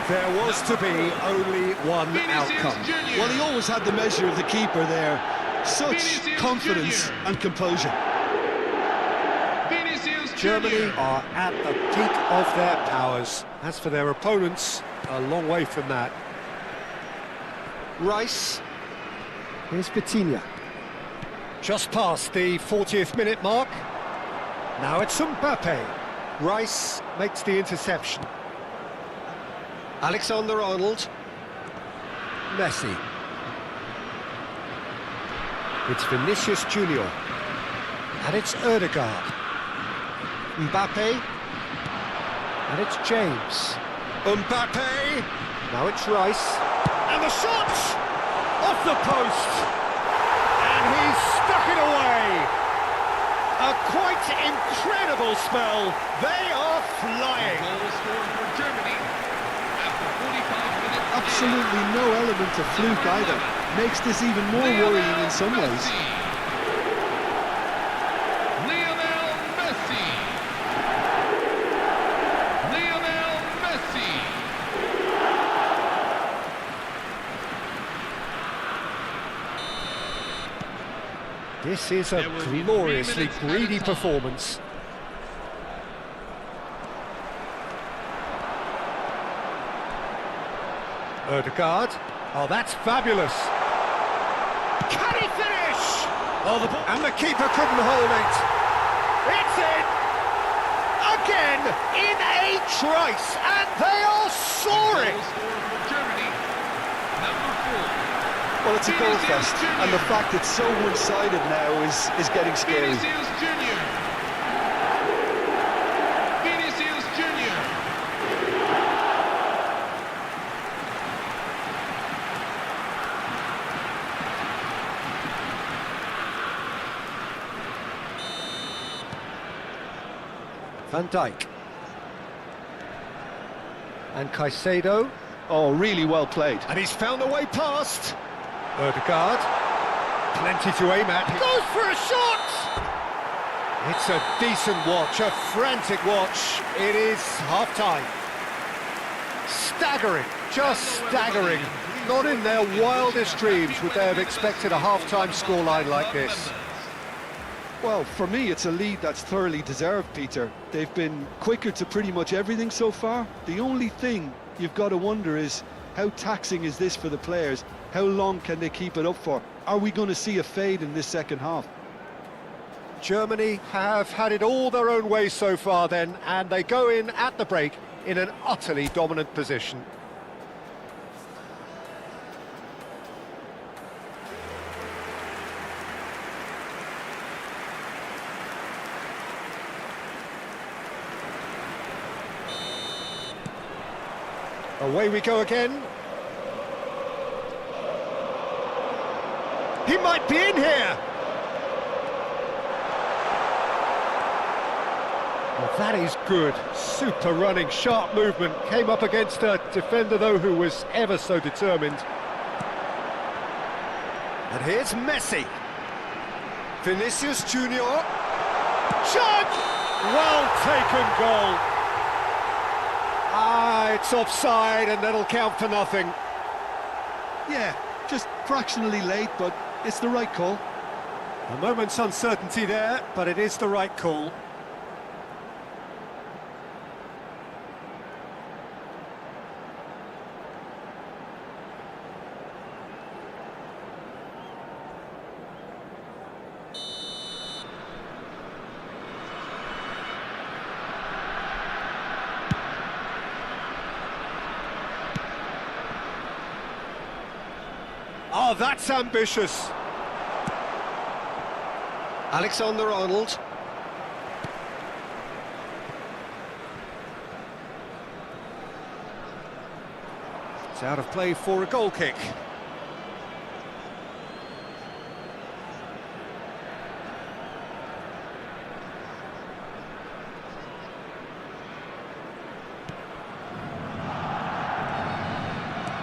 There was to be only one outcome. Well, he always had the measure of the keeper there. Such confidence and composure. Germany are at the peak of their powers. As for their opponents, a long way from that. Rice. Here's Vitinha. Just past the 40th minute mark. Now it's Mbappe. Rice makes the interception. Alexander-Arnold. Messi. It's Vinicius Junior. And it's Odegaard. Mbappe. And it's James. Mbappe. Now it's Rice. And the shot! Off the post! And he's stuck it away! A quite incredible spell. They are flying. Goal scored for Germany. after 45 minutes. Absolutely no element of fluke either. Makes this even more worrying in some ways. Lionel Messi. Lionel Messi. This is a gloriously greedy performance. Ødegaard. Oh, that's fabulous. Can he finish? Oh, and the keeper couldn't hold it. It's in! Again, in a trice, and they are soaring! Germany, number 4. Well, it's a goal fest, and the fact it's so one-sided now is getting scary. Vinicius Junior. Vinicius Junior. Van Dijk. And Caicedo. Oh, really well played. And he's found a way past. Ødegaard. Plenty to aim at. Goes for a shot! It's a decent watch, a frantic watch. It is half-time. Staggering, just staggering. Not in their wildest dreams would they have expected a half-time scoreline like this. Well, for me, it's a lead that's thoroughly deserved, Peter. They've been quicker to pretty much everything so far. The only thing you've got to wonder is, how taxing is this for the players? How long can they keep it up for? Are we going to see a fade in this second half? Germany have had it all their own way so far then, and they go in at the break in an utterly dominant position. Away we go again. He might be in here! Well, that is good. Super running, sharp movement. Came up against a defender, though, who was ever so determined. And here's Messi. Vinicius Junior. Shot! Well taken goal. Ah, it's offside, and that'll count for nothing. Yeah, just fractionally late, but it's the right call. A moment's uncertainty there, but it is the right call. Oh, that's ambitious. Alexander-Arnold. It's out of play for a goal kick.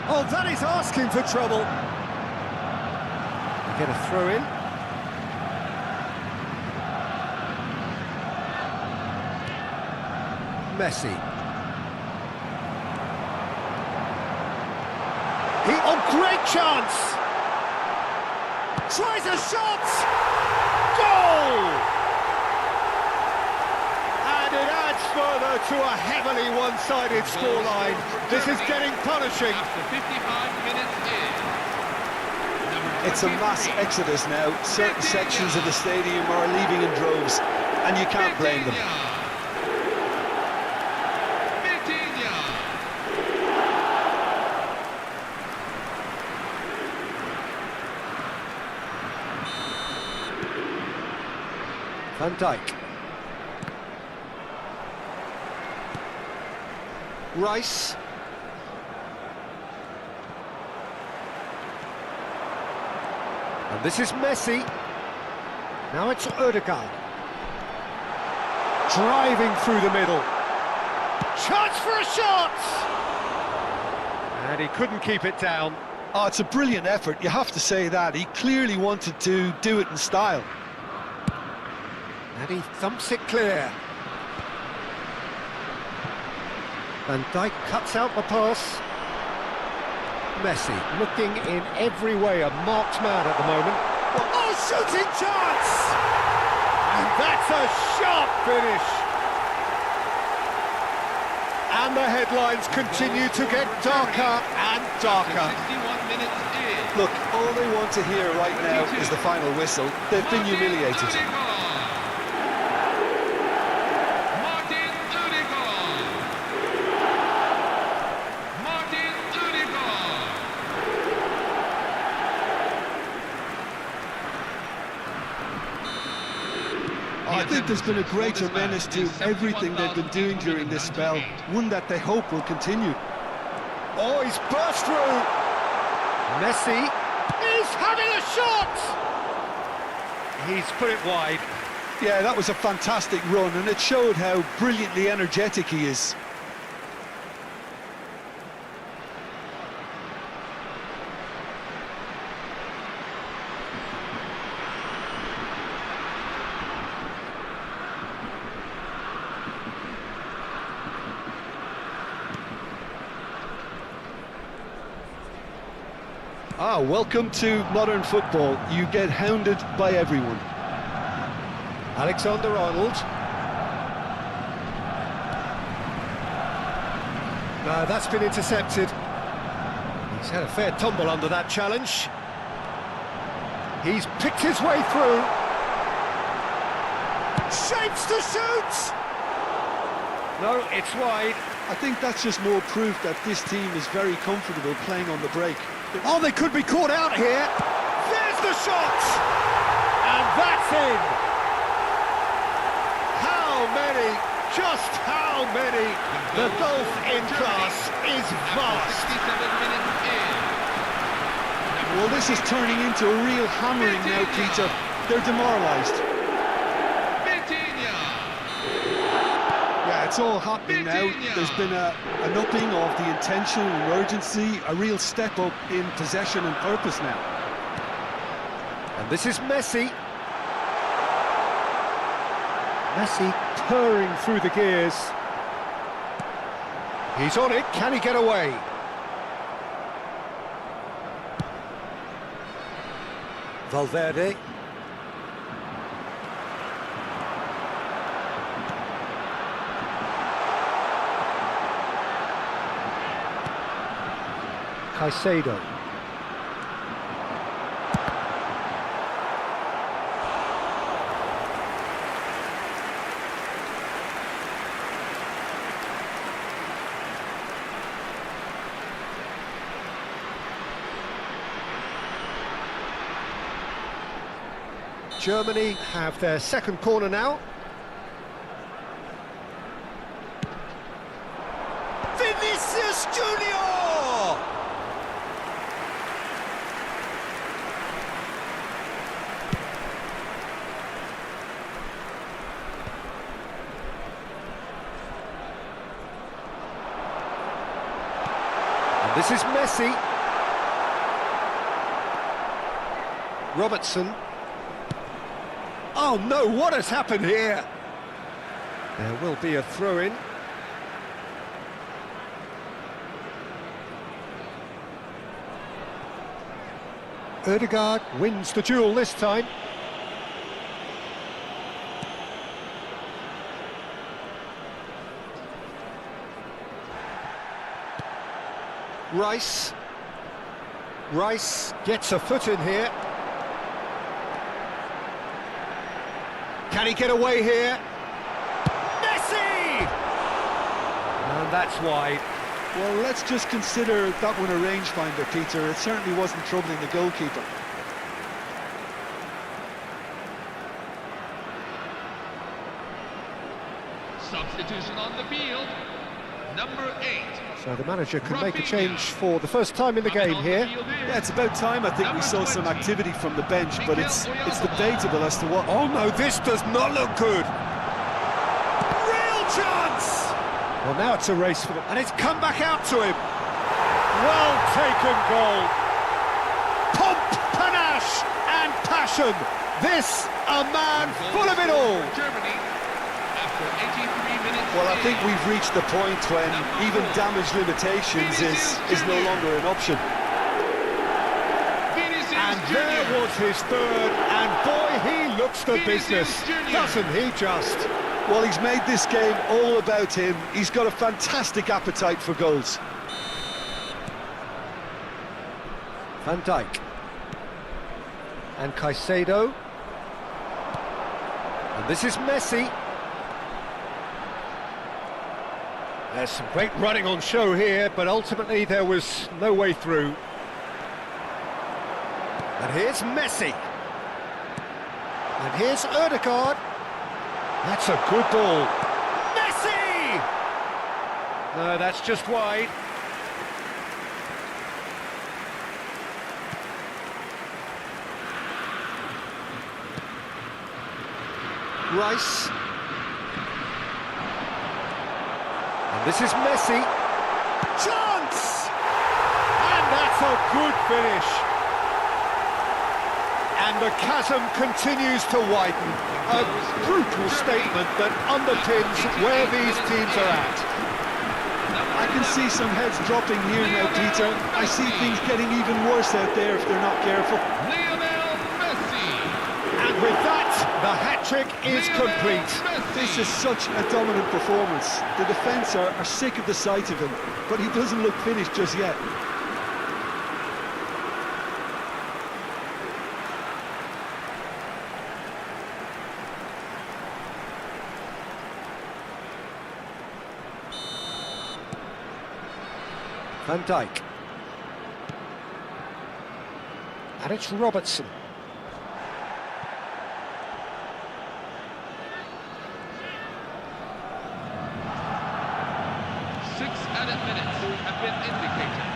Oh, that is asking for trouble. Get a throw in. Messi. Great chance! Tries a shot! Goal! And it adds further to a heavily one-sided scoreline. This is getting punishing. After 55 minutes in. It's a mass exodus now. Certain sections of the stadium are leaving in droves, and you can't blame them. Van Dijk. Rice. And this is Messi. Now it's Ødegaard. Driving through the middle. Chance for a shot! And he couldn't keep it down. Oh, it's a brilliant effort, you have to say that. He clearly wanted to do it in style. And he thumps it clear. Van Dijk cuts out the pass. Messi looking in every way a marked man at the moment. Oh, shooting chance! And that's a sharp finish. And the headlines continue to get darker and darker. 61 minutes in. Look, all they want to hear right now is the final whistle. They've been humiliated. I think there's been a greater menace to everything they've been doing during this spell, one that they hope will continue. Oh, he's burst through! Messi is having a shot! He's put it wide. Yeah, that was a fantastic run, and it showed how brilliantly energetic he is. Ah, welcome to modern football. You get hounded by everyone. Alexander-Arnold. No, that's been intercepted. He's had a fair tumble under that challenge. He's picked his way through. Shapes to shoot! No, it's wide. I think that's just more proof that this team is very comfortable playing on the break. Oh, they could be caught out here. There's the shot! And that's in! How many? Just how many? The gulf in class is vast. 67 minutes in. Well, this is turning into a real hammering now, Peter. They're demoralised. Yeah, it's all happening now. There's been an upping of the intention and urgency, a real step up in possession and purpose now. And this is Messi. Messi purring through the gears. He's on it, can he get away? Valverde. Caicedo. Germany have their second corner now. Vinicius Junior! And this is Messi. Robertson. Oh no, what has happened here? There will be a throw-in. Ødegaard wins the duel this time. Rice. Rice gets a foot in here. Can he get away here? Messi! And that's wide. Well, let's just consider that one a rangefinder, Peter. It certainly wasn't troubling the goalkeeper. Substitution on the field. Number 8. So the manager can make a change for the first time in the game here. Yeah, it's about time. I think we saw some activity from the bench, but it's debatable as to what... Oh no, this does not look good! Real chance! Well, now it's a race for them, and it's come back out to him. Well taken goal. Pomp, panache and passion. This a man full of it all. Germany after 83 minutes. Well, I think we've reached the point when even damage limitations is no longer an option. And there was his third, and boy, he looks the business, doesn't he just? Well, he's made this game all about him. He's got a fantastic appetite for goals. Van Dijk. And Caicedo. And this is Messi. There's some great running on show here, but ultimately there was no way through. And here's Messi. And here's Ødegaard. That's a good ball. Messi! No, that's just wide. Rice. And this is Messi. Chance! And that's a good finish. And the chasm continues to widen. A brutal statement that underpins where these teams are at. I can see some heads dropping here now, Peter. I see things getting even worse out there if they're not careful. Lionel Messi. And with that, the hat-trick is complete. This is such a dominant performance. The defence are sick of the sight of him, but he doesn't look finished just yet. Van Dijk. And it's Robertson. Six added minutes have been indicated.